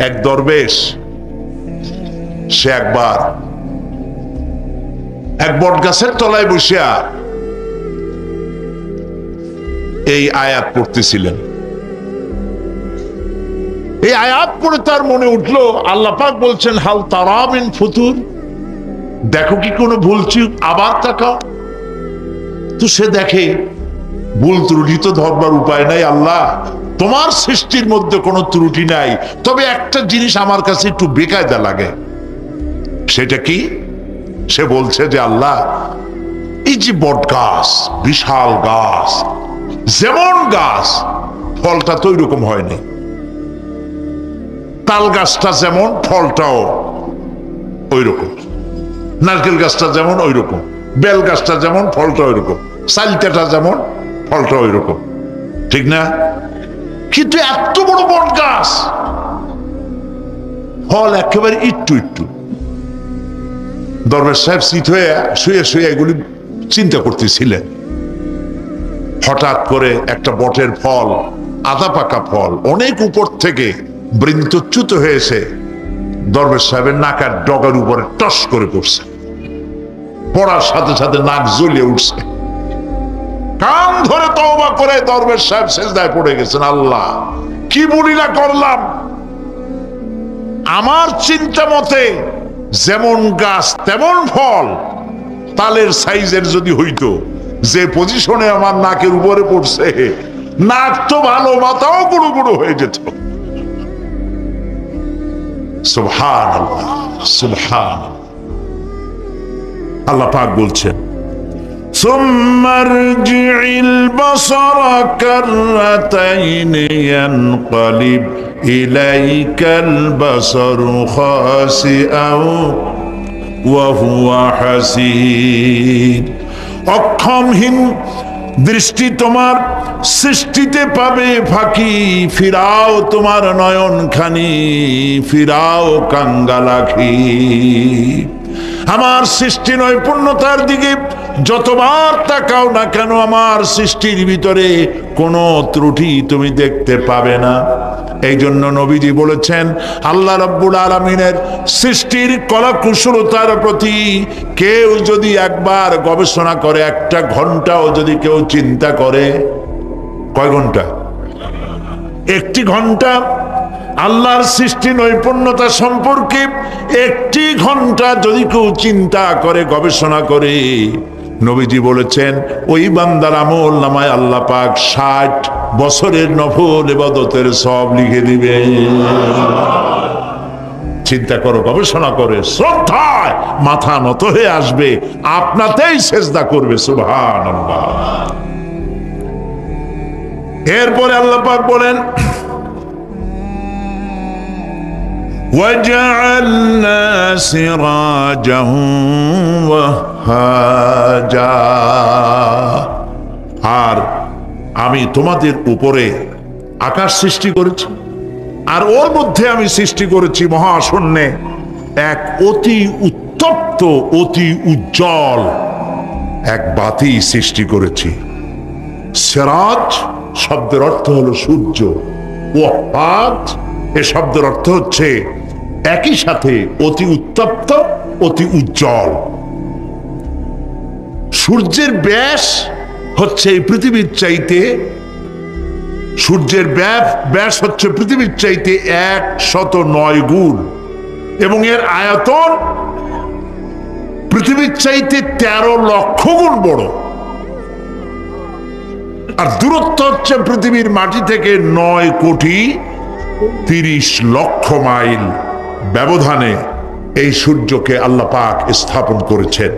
এক দরবেশ সে একবার এক বট গাছের তলায় বসিয়া এই আয়াত পড়তেছিলেন। এই আয়াত পড়ে তার মনে উঠলো আল্লাহ পাক বলছেন হাল তারা মিন ফুতুর, দেখো কি কোনো ভুল চুক, আবার তাকাও। তো সে দেখে ভুল ত্রুটি তো ধরবার উপায় নাই আল্লাহ, তোমার সৃষ্টির মধ্যে কোনো ত্রুটি নাই, তবে একটা জিনিস আমার কাছে একটু বেকায়দা লাগে। সেটা কি? সে বলছে যে আল্লাহ, এই যে বট গাছ, বিশাল গাছ, যেমন গাছ ফলটা তো ওই রকম হয়নি, তাল গাছটা যেমন ফলটাও ওই রকম, নারকেল গাছটা যেমন ওই রকম, বেল গাছটা যেমন ফলটা ওই রকম, সালটাটা যেমন ফলটা ওই রকম, ঠিক না? কিন্তু এত বড় বট গাছ, ফল একেবারে একটু একটু। দরবেশ সাহেব শীত হয়ে শুয়ে শুয়ে এগুলি চিন্তা করতেছিলেন। হঠাৎ করে একটা বটের ফল, আধা পাকা ফল, অনেক উপর থেকে বৃন্তচ্যুত হয়েছে দরবেশ সাহেবের নাকের ডগার উপরে টস করে পড়ছে। পড়ার সাথে সাথে নাক জ্বলিয়ে উঠছে। কান ধরে তওবা করে দরবেশ সাহেব সিজদায় পড়ে গেছেন, আল্লাহ কি বলিলা করলাম, আমার চিন্তা মতে যেমন গাছ তেমন ফল, তালের সাইজের যদি হইতো, যে পজিশনে আমার নাকের উপরে পড়ছে, নাক তো ভালো, মাথাও গুঁড়ো গুঁড়ো হয়ে যেত। সুবহানাল্লাহ, সুবহানাল্লাহ। আল্লাহ পাক বলছেন ثم ارجع البصر كرتين ينقلب إليك البصر خاسئا وهو حسير। অক্ষমহীন দৃষ্টি তোমার সৃষ্টিতে পাবে ফাঁকি, ফিরাও তোমার নয়ন খানি, ফিরাও কাঙ্গালাখি। আমার সৃষ্টি নৈপুণ্যতার দিকে যতবার তাকাও না কেন, আমার সৃষ্টির ভিতরে কোনো ত্রুটি তুমি দেখতে পাবে না। এই জন্য নবীজি বলেছেন, আল্লাহ রাব্বুল আলামিনের সৃষ্টির কলা কুশলতার প্রতি কেউ যদি একবার গবেষণা করে, একটা ঘন্টাও যদি কেউ চিন্তা করে, কয় ঘন্টা? একটি ঘন্টা আল্লাহর সৃষ্টি নৈপুণ্যতা সম্পর্কে একটি ঘন্টা যদি কেউ চিন্তা করে, গবেষণা করে, নবীজি বলেছেন ওই বান্দার আমল নামায় আল্লাহ পাক 60 বছরের নফল ইবাদতের সব লিখে দিবে। চিন্তা করো, গবেষণা করে, শ্রদ্ধায় মাথা নত হয়ে আসবে, আপনাতেই সেজদা করবে। সুবহানাল্লাহ। এরপরে আল্লাহ পাক বলেন وَجَعَلْنَا سِرَاجًا وَهَّاجًا। আর আমি তোমাদের উপরে আকাশ সৃষ্টি করেছি, আর ওর মধ্যে আমি সৃষ্টি করেছি মহাশূন্যে এক অতি উত্তপ্ত, অতি উজ্জ্বল এক বাতি সৃষ্টি করেছি। সিরাজ শব্দের অর্থ হলো সূর্য, ওয়াহাজ এ শব্দের অর্থ হচ্ছে একই সাথে অতি উত্তপ্ত, অতি উজ্জ্বল। সূর্যের ব্যাস হচ্ছে এই পৃথিবীর চাইতে, সূর্যের ব্যাস হচ্ছে পৃথিবীর চাইতে 109 গুণ, এবং এর আয়তন পৃথিবীর চাইতে 13 লক্ষ গুণ বড়। আর দূরত্ব হচ্ছে পৃথিবীর মাটি থেকে 9,30,00,000 মাইল ব্যবধানে এই সূর্যকে আল্লাহ পাক স্থাপন করেছেন।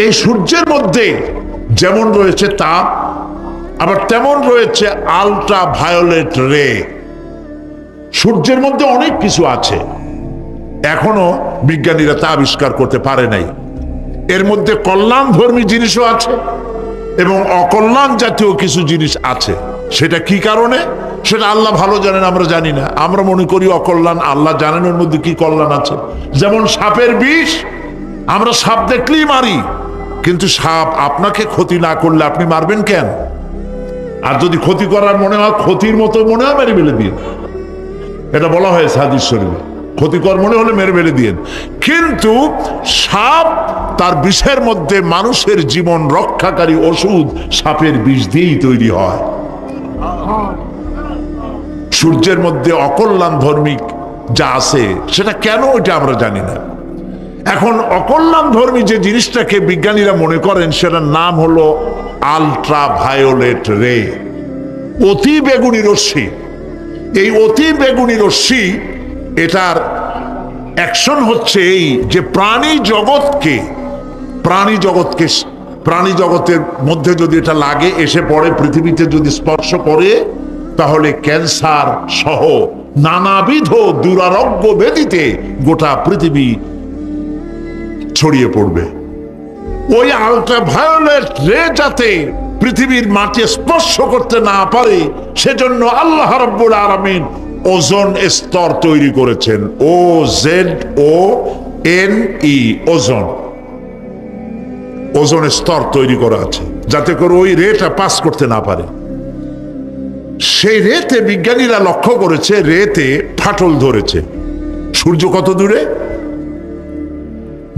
এই সূর্যের মধ্যে যেমন রয়েছে তাপ, আবার তেমন রয়েছে আলট্রা ভায়োলেট রে। সূর্যের মধ্যে অনেক কিছু আছে, এখনো বিজ্ঞানীরা তা আবিষ্কার করতে পারে নাই। এর মধ্যে কল্যাণধর্মী জিনিসও আছে এবং অকল্যাণ জাতীয় কিছু জিনিস আছে। সেটা কি কারণে, সেটা আল্লাহ ভালো জানেন, আমরা জানি না। আমরা মনে করি অকল্যাণ, আল্লাহ জানেন ওর মধ্যে কি কল্যাণ আছে। যেমন সাপের বিষ, আমরা সাপ দেখলেই মারি, কিন্তু সাপ আপনাকে ক্ষতি না করলে আপনি মারবেন কেন? আর যদি ক্ষতি করার মনে হয়, ক্ষতির মতো মনে হয়, মেরে ফেলে দিয়ে। এটা বলা হয়েছে হাদিস শরীফে, ক্ষতিকর মনে হলে মেরে ফেলে দিয়েন। কিন্তু সাপ তার বিষের মধ্যে মানুষের জীবন রক্ষাকারী ওষুধ সাপের বিষ দিয়েই তৈরি হয়। সূর্যের মধ্যে অকল্যাণ ধর্মিক যা আছে সেটা কেন ওইটা আমরা জানি না। এখন অকল্যাণ ধর্মী যে জিনিসটাকে বিজ্ঞানীরা মনে করেন সেটার নাম হলো আলট্রা ভায়োলেট রে, অতি বেগুনি রশ্মি। এই অতি বেগুনি রশ্মি এটার অ্যাকশন হচ্ছে এই যে প্রাণী জগতের মধ্যে যদি এটা লাগে, এসে পড়ে, পৃথিবীতে যদি স্পর্শ করে, তাহলে ক্যান্সার সহ নানাবিধ দুরারোগ্য ব্যাধিতে গোটা পৃথিবী ছড়িয়ে পড়বে। ওই আল্ট্রাভায়োলেট রে যাতে পৃথিবীর মাটি স্পর্শ করতে না পারে, সেজন্য আল্লাহ রাব্বুল আলামিন ওজোন স্তর তৈরি করেছেন। OZONE, ওজোন স্তর তৈরি করা আছে যাতে করে ওই রেটা পাস করতে না পারে। সেই রেতে বিজ্ঞানীরা লক্ষ্য করেছে, রেতে ফাটল ধরেছে। সূর্য কত দূরে?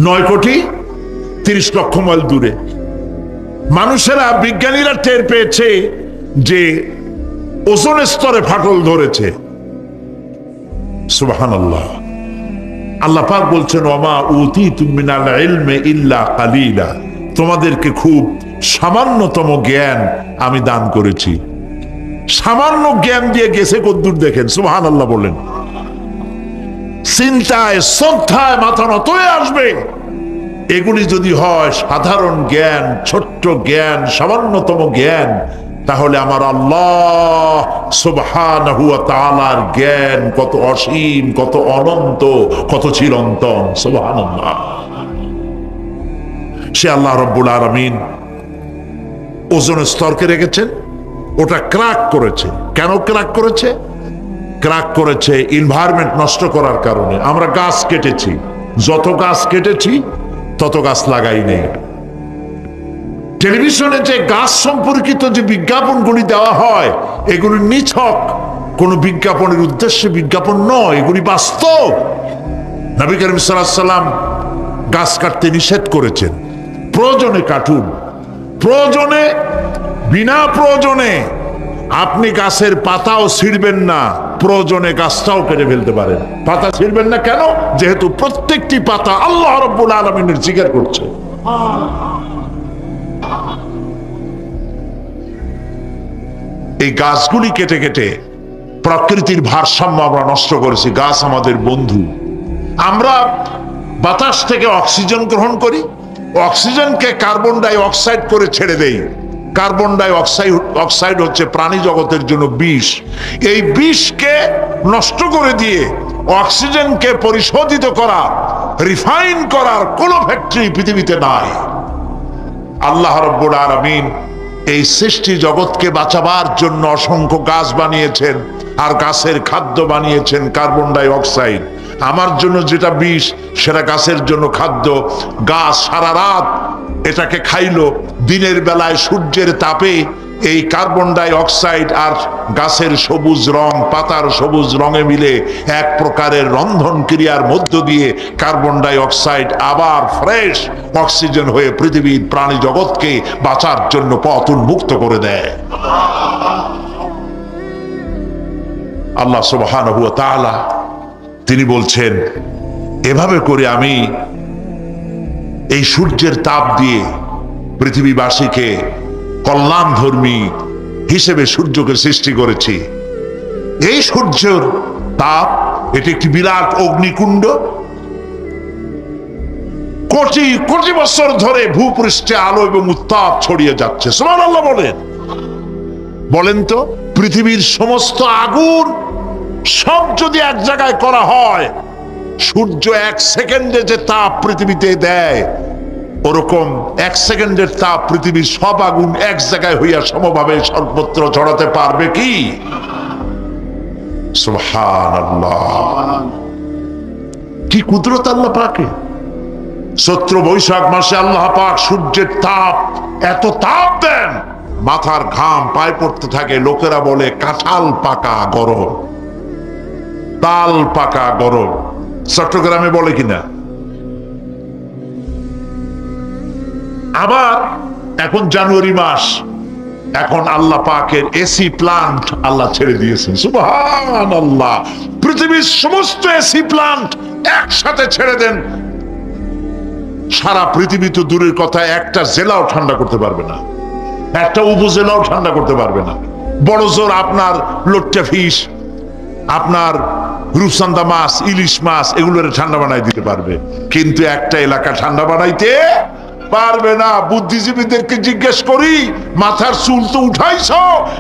9,30,00,000 মাইল দূরে। মানুষেরা, বিজ্ঞানীরা টের পেয়েছে যে ওজোন স্তরে ফাটল ধরেছে। সুবহানাল্লাহ। আল্লাহ পাক বলছেন, ওমা উতীতুম মিনাল ইলমি ইল্লা কালিলা, তোমাদেরকে খুব সামান্যতম জ্ঞান আমি দান করেছি। সামান্য জ্ঞান দিয়ে গেছে কদ্দূর দেখেন। সুবহানাল্লাহ বলেন। চিন্তায় শ্রদ্ধায় মাথা নত হয়ে আসবে। এগুলি যদি হয় সাধারণ জ্ঞান, ছোট্ট জ্ঞান, সামান্যতম জ্ঞান, তাহলে আমার আল্লাহ সুবহানাহু ওয়া তাআলার জ্ঞান কত অসীম, কত অনন্ত, কত চিরন্তন। সুবহানাল্লাহ। সে আল্লাহ রাব্বুল আলামিন ওজোন স্তরকে রেখেছেন, ওটা ক্র্যাক করেছে। কেন ক্র্যাক করেছে? ক্র্যাক করেছে এনভায়রনমেন্ট নষ্ট করার কারণে। আমরা গাছ কেটেছি, যত গাছ কেটেছি তত গাছ লাগাই নেই। টেলিভিশনে যে গাছ সম্পর্কিত যে বিজ্ঞাপনগুলি দেওয়া হয়, এগুলি নিছক কোন বিজ্ঞাপনের উদ্দেশ্যে বিজ্ঞাপন নয়, এগুলি বাস্তব। নবী করিম সাল্লাল্লাহু আলাইহি ওয়াসাল্লাম গাছ কাটতে নিষেধ করেছেন। প্রয়োজনে কাটুন, প্রয়োজনে, বিনা প্রয়োজনে আপনি গাছের পাতাও ছিঁড়বেন না, প্রয়োজনে গাছটাও কেটে ফেলতে পারেন। পাতা ছিঁড়বেন না কেন? যেহেতু প্রত্যেকটি পাতা আল্লাহ রাব্বুল আলামিনের জিকির করছে। এই গাছগুলি কেটে কেটে প্রকৃতির ভারসাম্য আমরা নষ্ট করেছি। গাছ আমাদের বন্ধু। আমরা বাতাস থেকে অক্সিজেন গ্রহণ করি, অক্সিজেনকে কার্বন ডাই অক্সাইড করে ছেড়ে দেই। কার্বন ডাই অক্সাইড হচ্ছে প্রাণী জগতের জন্য বিষ। এই বিষকে নষ্ট করে দিয়ে অক্সিজেনকে পরিশোধিত করা, রিফাইন করার কোন ফ্যাক্টরি পৃথিবীতে নাই। আল্লাহ রাব্বুল আলামিন এই সৃষ্টি জগৎকে বাঁচাবার জন্য অসংখ্য গাছ বানিয়েছেন, আর গাছের খাদ্য বানিয়েছেন কার্বন ডাই অক্সাইড। আমার জন্য যেটা বিষ, সেটা গাছের জন্য খাদ্য। গাছ সারা রাত এটাকে খাইলো, দিনের বেলায় সূর্যের তাপে এই কার্বন ডাই অক্সাইড আর গাছের সবুজ রং, পাতার সবুজ রঙে মিলে এক প্রকারের রন্ধন ক্রিয়ার মধ্য দিয়ে কার্বন ডাই অক্সাইড আবার ফ্রেশ অক্সিজেন হয়ে পৃথিবীর প্রাণী জগৎকে বাঁচার জন্য পথ উন্মুক্ত করে দেয়। আল্লাহ সুবহানাহু ওয়া তাআলা তিনি বলছেন, এভাবে করে আমি এই সূর্যের তাপ দিয়ে পৃথিবীবাসীকে কল্যাণধর্মী হিসেবে সূর্যকে সৃষ্টি করেছি। এই সূর্যের তাপ, এটি একটি বিরাট অগ্নিকুণ্ড। কোটি কোটি বছর ধরে ভূপৃষ্ঠে আলো এবং উত্তাপ ছড়িয়ে যাচ্ছে। সুবহানাল্লাহ বলেন। বলেন তো, পৃথিবীর সমস্ত আগুন সব যদি এক জায়গায় করা হয়, সূর্য 1 সেকেন্ডে যে তাপ পৃথিবীতে দেয়, ওরকম 1 সেকেন্ডের তাপ পৃথিবীর সব আগুন এক জায়গায় হইয়া সমভাবে সর্বত্র ছড়াতে পারবে কি? সুবহানাল্লাহ। কি কুদরত আল্লাহ পাকের। চৈত্র বৈশাখ মাসে আল্লাহ পাক সূর্যের তাপ, এত তাপ দেন, মাথার ঘাম পায়ে পড়তে থাকে। লোকেরা বলে কাঁঠাল পাকা গরম। তাল পাকা গরম। চট্টগ্রামে বলে কিনা। আবার এখন জানুয়ারি মাস, এখন আল্লাহ পাকের এসি প্লান্ট আল্লাহ ছেড়ে দিয়েছেন। সুবহানাল্লাহ। পৃথিবীর সমস্ত এসি প্লান্ট একসাথে ছেড়ে দেন, সারা পৃথিবী তো দূরের কথা, একটা জেলাও ঠান্ডা করতে পারবে না, একটা উপজেলাও ঠান্ডা করতে পারবে না। বড় জোর আপনার লোট্টা ফিশ, আপনার রূপচান্দা মাছ, ইলিশ মাছ, এগুলোর ঠান্ডা বানাই দিতে পারবে, কিন্তু একটা এলাকা ঠান্ডা বানাইতে পারবে না। বুদ্ধিজীবীদেরকে জিজ্ঞেস করি, মাথার চুল তো উঠাইছ,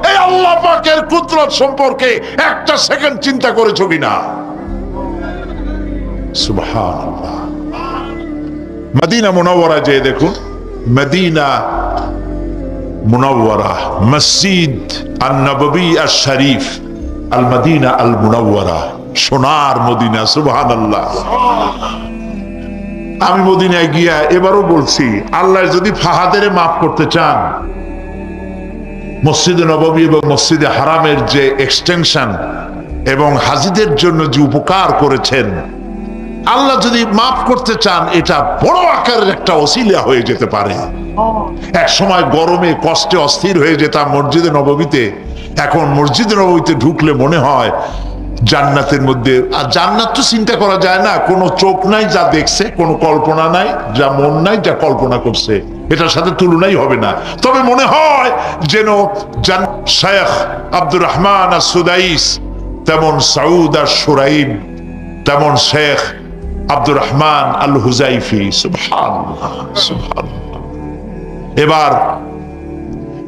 এই আল্লাহ পাকের কুদরত সম্পর্কে একটা সেকেন্ড চিন্তা করেছো কিনা? সুবহানাল্লাহ। মদিনা মুনাওয়ারা যে দেখুন, মদিনা মুনাওয়ারা, মসজিদ আন-নববী আশ-শরীফ, আল মদিনা আল মুনাওয়ারা, সোনার মদিনা। সুবহানাল্লাহ। আমি মদিনায় গিয়া এবারও বলছি, আল্লাহ যদি ফাহাদের মাফ করতে চান, মসজিদে নববী এবং মসজিদে হারামের যে এক্সটেনশন এবং হাজিদের জন্য যে উপকার করেছেন, আল্লাহ যদি মাফ করতে চান, এটা বড় আকারের একটা ওসিলা হয়ে যেতে পারে। এক সময় গরমে কষ্টে অস্থির হয়ে যেতাম মসজিদে নববীতে, এখন মসজিদে নববীতে ঢুকলে মনে হয় জান্নাতের মধ্যে। আর জান্নাত তো চিন্তা করা যায় না, কোনো চোখ নাই যা দেখছে, কোনো কল্পনা নাই, যা মন নাই যা কল্পনা করছে, এটার সাথে তুলনাই হবে না। তবে মনে হয় যেন শেখ আব্দুর রহমান আস-সুদাইস, তেমন সাউদ আশ-শুরাইব, তেমন শেখ আব্দুর রহমান আল হুজাইফি। সুবহানাল্লাহ, সুবহানাল্লাহ। এবার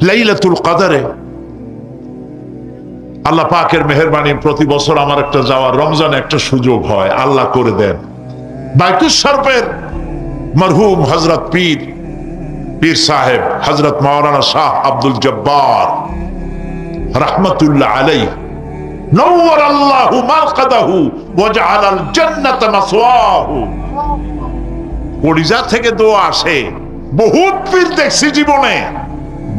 লাইলাতুল কদরে আল্লাহ পাকের মেহেরবানি, প্রতি বছর আমার একটা যাওয়ার, রমজানে একটা সুযোগ হয়, আল্লাহ করে দেন। বাইতুল শরফের মরহুম হযরত পীর সাহেব হযরত মাওলানা শাহ আব্দুল জব্বার রাহমাতুল্লাহ আলাইহি, নওয়ার আল্লাহু মারকাদাহু ওয়া জাআলাল জান্নাতা মাসওয়াহু। কলিজা থেকে দোয়া আসে। বহুত পীর দেখছি জীবনে,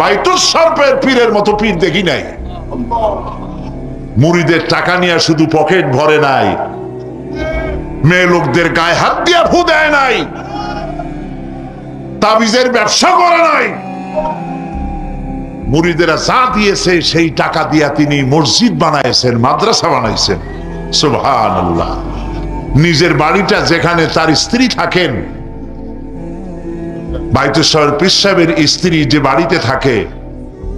বাইতুল শরফের পীরের মতো পীর দেখি নাই। মুরিদের টাকা নিয়ে শুধু পকেট ভরে নাই, মেয়ে লোকদের গায়ে হাত দিয়া ফু দেয় নাই, তাবিজের ব্যবসা করে নাই। মুরিদেরা যা দিয়েছে সেই টাকা দিয়া তিনি মসজিদ বানাইছেন, মাদ্রাসা বানাইছেন। সুবহানাল্লাহ। নিজের বাড়িটা যেখানে তার স্ত্রী থাকেন, বাইতুল শরফ পীর সাহেবের স্ত্রী যে বাড়িতে থাকে,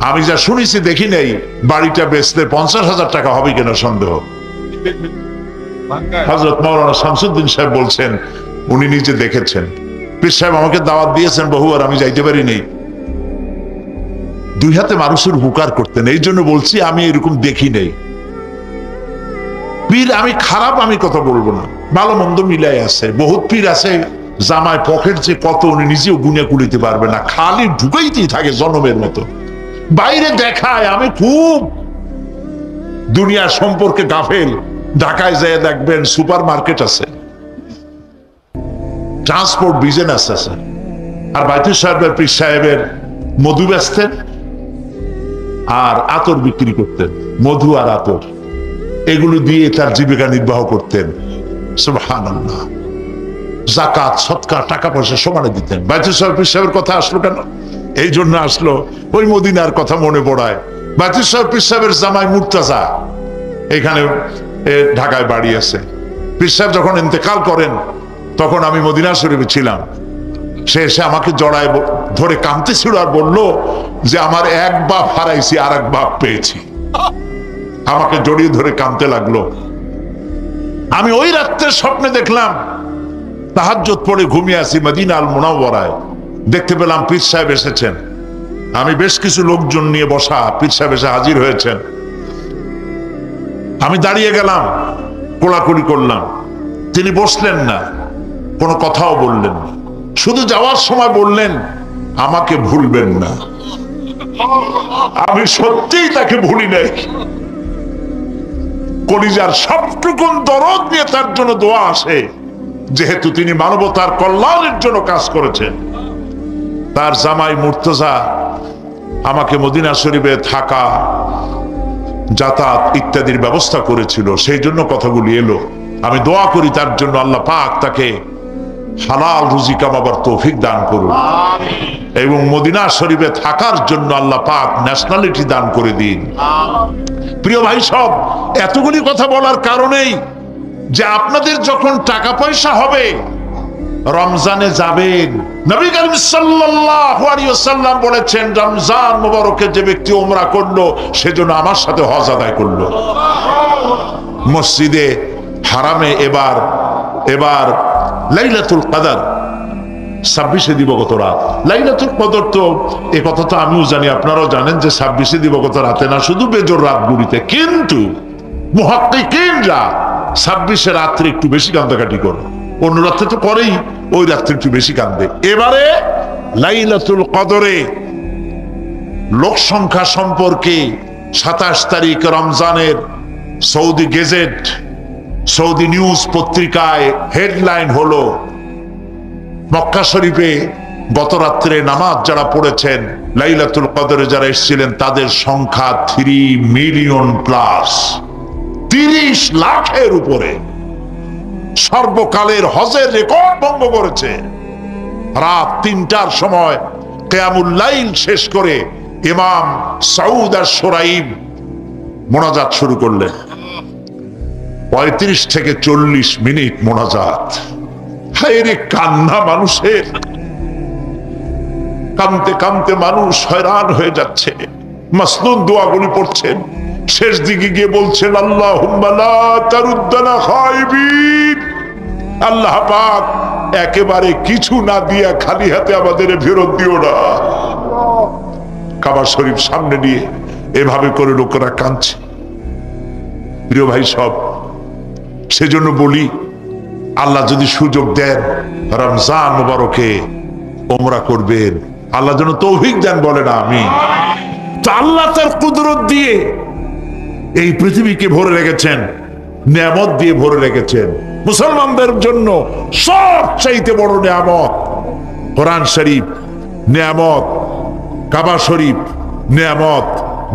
আমি যা শুনেছি দেখি নাই, বাড়িটা বেচতে 50,000 টাকা হবে কিনা সন্দেহ। হযরত মাওলানা শামসুদ্দিন সাহেব বলছেন উনি নিজে দেখেছেন। পীর সাহেব আমাকে দাওয়াত দিয়েছেন বহুবার, আমি যাইতে পারিনি। দুই হাতে মানুষের উপকার করতেন, এই জন্য বলছি আমি এরকম দেখি নেই। পীর আমি খারাপ আমি কথা বলবো না, ভালো মন্দ মিলাই আছে। বহুত পীর আছে জামায় পকেট যে কত উনি নিজেও গুনে কুলিতে পারবে না, খালি ঢুকাইতেই থাকে জনমের মতো, বাইরে দেখায় আমি খুব দুনিয়ার সম্পর্কে গাফেল। ঢাকায় যায় দেখবেন সুপার মার্কেট আছে, ট্রান্সপোর্ট বিজনেস আছে, আর বাইতুল শরফের পীর সাহেবের মধু বেচতেন আর আতর বিক্রি করতেন, মধু আর আতর, এগুলো দিয়ে তার জীবিকা নির্বাহ করতেন। সুবহানাল্লাহ। যাকাত সদকা টাকা পয়সা সমানে দিতেন। বাইতুল শরফ পীর সাহেবের কথা আসলো কেন? এই জন্য আসলো, ওই মদিনার কথা মনে পড়ায়। বাইতুল শরফ পীর সাহেবের জামাই মুর্তাজা এখানে ঢাকায় বাড়ি আছে। পীর সাহেব যখন ইন্তেকাল করেন তখন আমি মদিনা শরীফে ছিলাম। সে এসে আমাকে জড়ায় ধরে কাঁদতেছিল আর বলল যে আমার এক বাপ হারাইছি আর এক বাপ পেয়েছি। আমাকে জড়িয়ে ধরে কাঁদতে লাগলো। আমি ওই রাত্রে স্বপ্নে দেখলাম তাহাজ্জুদ পড়ে ঘুমিয়ে আছি মদিনা আল মুনাওয়ারায়, দেখতে পেলাম পীর সাহেব এসেছেন। আমি বেশ কিছু লোকজন নিয়ে বসা, পীর সাহেব এসে হাজির হয়েছেন। আমি দাঁড়িয়ে গেলাম, কোলাকুলি করলাম। তিনি বসলেন না, কোনো কথাও বললেন না, শুধু যাওয়ার সময় বললেন আমাকে ভুলবেন না। আমি সত্যিই তাকে ভুলি নাই। কলিজার সবটুকুন দরদ নিয়ে তার জন্য দোয়া আসে, যেহেতু তিনি মানবতার কল্যাণের জন্য কাজ করেছেন। তার জামাই মুর্তজা আমাকে মদিনা শরীফে থাকা, যাতায়াত ইত্যাদির ব্যবস্থা করেছিল, সেই জন্য কথাগুলি এলো। আমি দোয়া করি তার জন্য আল্লাহ পাক তাকে হালাল রুজি কামাবার তৌফিক দান করুন এবং মদিনা শরীফে থাকার জন্য আল্লাহ পাক ন্যাশনালিটি দান করে দিন। প্রিয় ভাই সব, এতগুলি কথা বলার কারণেই যে আপনাদের যখন টাকা পয়সা হবে রমজানে যাবেন। নবী করিম সাল্লাল্লাহু আলাইহি ওয়াসাল্লাম বলেছেন, রমজান মুবারকে যে ব্যক্তি উমরা করলো সেজন্য আমার সাথে হজ আদায় করলো। মসজিদে হারামে এবার লাইলাতুল কদর 26 দিবগত রাত। লাইলাতুল কদর তো এ কথা তো আমিও জানি, আপনারাও জানেন যে 26 দিবগত রাতে না, শুধু বেজোর রাতগুলিতে। কিন্তু মুহাক্কিকিনরা 26 রাত্রে একটু বেশি কান্দাকাটি করে, অন্য রাত্রে তো করেই, ওই রাত্রে একটু বেশি কান্দে। এবারে লাইলাতুল কদরে লোক সংখ্যা সম্পর্কে 27 তারিখ রমজানের সৌদি গেজেট, সৌদি নিউজ পত্রিকায় হেডলাইন হলো, মক্কা শরীফে গত রাত্রে নামাজ যারা পড়েছেন, লাইলাতুল কদরে যারা এসেছিলেন তাদের সংখ্যা 3 মিলিয়ন প্লাস, 30 লাখের উপরে। সর্বকালের হজের রেকর্ড ভঙ্গ করেছে। রাত 3টার সময় কিয়ামুল লাইল শেষ করে ইমাম সাউদ আশ-শুরাইব মোনাজাত শুরু করলেন। 35 থেকে 40 মিনিট মোনাজাত। হায়রে কান্না মানুষের, কাঁদতে কাঁদতে মানুষ হয়রান হয়ে যাচ্ছে। মাসনুন দোয়াগুলি পড়ছেন, শেষ দিকে গিয়ে বলছেন, আল্লাহুম্মা লা তারুদ্দানা খায়বিন, আল্লাহ পাক একেবারে কিছু না দিয়া খালি হাতে আমাদের ফেরত দিও না। কাবা শরীফ সামনে নিয়ে এভাবে করে লোকেরা কাঁদছে। প্রিয় ভাই সব, সেজন্য বলি, আল্লাহ যদি সুযোগ দেন রমজান মুবারকে উমরা করবেন, আল্লাহ যেন তৌফিক দেন, বলেন আমিন। তো আল্লাহ তার কুদরত দিয়ে এই পৃথিবীকে ভরে রেখেছেন, নিয়ামত দিয়ে ভরে রেখেছেন। মুসলমানদের জন্য সবচাইতে বড় নিয়ামত কোরআন শরীফ, নিয়ামত কাবা শরীফ, নিয়ামত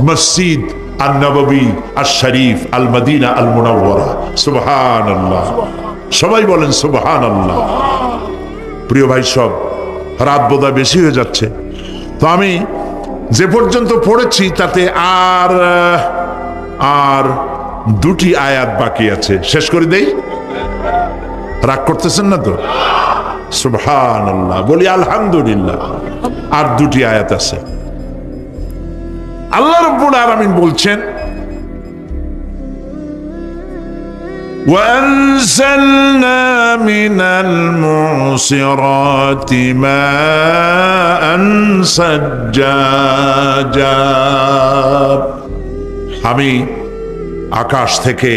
মসজিদ আন-নববী আশ-শরীফ আল-মদিনা আল-মুনাওয়ারা। সুবহানাল্লাহ, সবাই বলেন সুবহানাল্লাহ। প্রিয় ভাই সব, রাত বোধহয় বেশি হয়ে যাচ্ছে, তো আমি যে পর্যন্ত পড়েছি তাতে আর 2টি আয়াত বাকি আছে, শেষ করে দেই। রাগ করতেছেন না তো? সুবহানাল্লাহ, বলি আলহামদুলিল্লাহ। আর 2টি আয়াত আছে। আল্লাহ রাব্বুল আলামিন বলছেন, وأنزلنا من المعصرات ماء ثجاجا, আমি আকাশ থেকে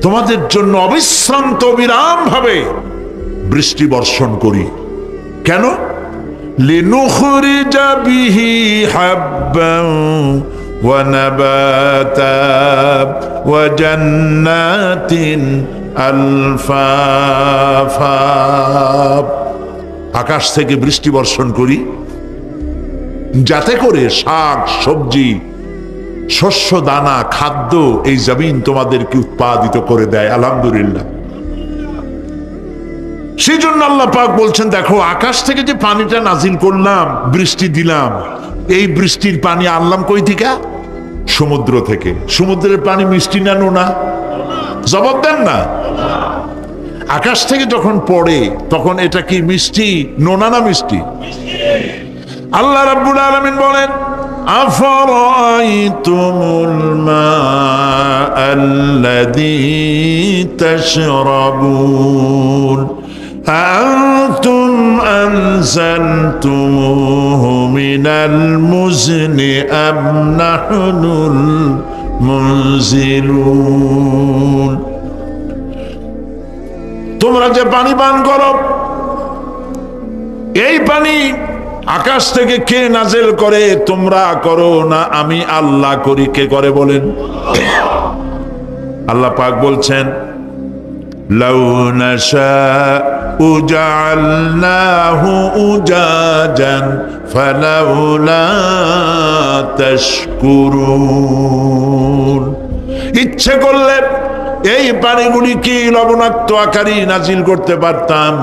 তোমাদের জন্য অবিশ্রান্ত বিরাম ভাবে বৃষ্টি বর্ষণ করি। কেন? লিনুখরিজা বিহি হাব্বান ওয়া নাবাতা ওয়া জান্নাতিন আলফাফা। আকাশ থেকে বৃষ্টি বর্ষণ করি যাতে করে শাক সবজি শস্য দানা খাদ্য এই জমিন তোমাদেরকে উৎপাদিত করে দেয়। আলহামদুলিল্লাহ। সেই জন্য আল্লাহ পাক বলছেন, দেখো আকাশ থেকে যে পানিটা নাজিল করলাম, বৃষ্টি দিলাম, এই বৃষ্টির পানি আনলাম কই থেকে? সমুদ্র থেকে। সমুদ্রের পানি মিষ্টি না নোনা? জবাব দেন না। আকাশ থেকে যখন পড়ে তখন এটা কি মিষ্টি, নোনা না মিষ্টি? আল্লাহ রাব্বুল আলামিন বলেন, আফরাআইতুমুল মাআল্লাযী তাশরাবুন আনতুম আনজালতুমুহু মিনাল মুজনি আম নাহনুল মুনজিলুন। তোমরা যে পানি পান করো, এই পানি আকাশ থেকে কে নাজেল করে? তোমরা করো না, আমি আল্লাহ করি। কে করে বলেন? আল্লাহ পাক বলছেন, লাউ নাশা جعلناه أجاجا فلولا تشكرون ইচ্ছে করলে এই পানিগুলি কি লবণাক্ত আকারে নাজিল করতে পারতাম,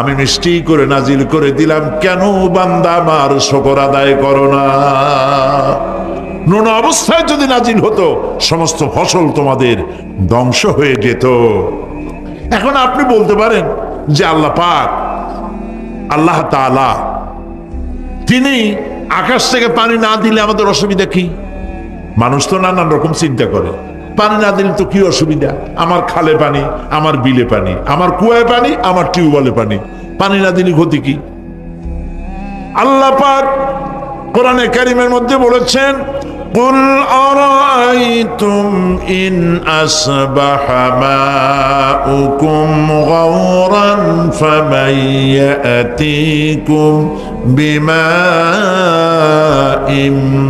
আমি মিষ্টি করে নাজিল করে দিলাম, কেন বান্দা আমার শুকর আদায় করো না? নুন অবস্থায় যদি নাজিল হতো সমস্ত ফসল তোমাদের ধ্বংস হয়ে যেত। এখন আপনি বলতে পারেন যে আল্লাহ পাক আল্লাহ তাআলা তিনি আকাশ থেকে পানি না দিলে আমাদের অসুবিধা কি? মানুষ তো নানান রকম চিন্তা করে, পানি না দিলে তো কি অসুবিধা, আমার খালে পানি, আমার বিলে পানি, আমার কুয়ায় পানি, আমার টিউবওয়েলে পানি, পানি না দিলে ক্ষতি কি? আল্লাহ পাক কোরআনে কারীমের মধ্যে বলেছেন, কুল আরাআইতুম ইন আসবাহা মাউকুম গাওরান ফামান ইয়াতিকুম বিমাইন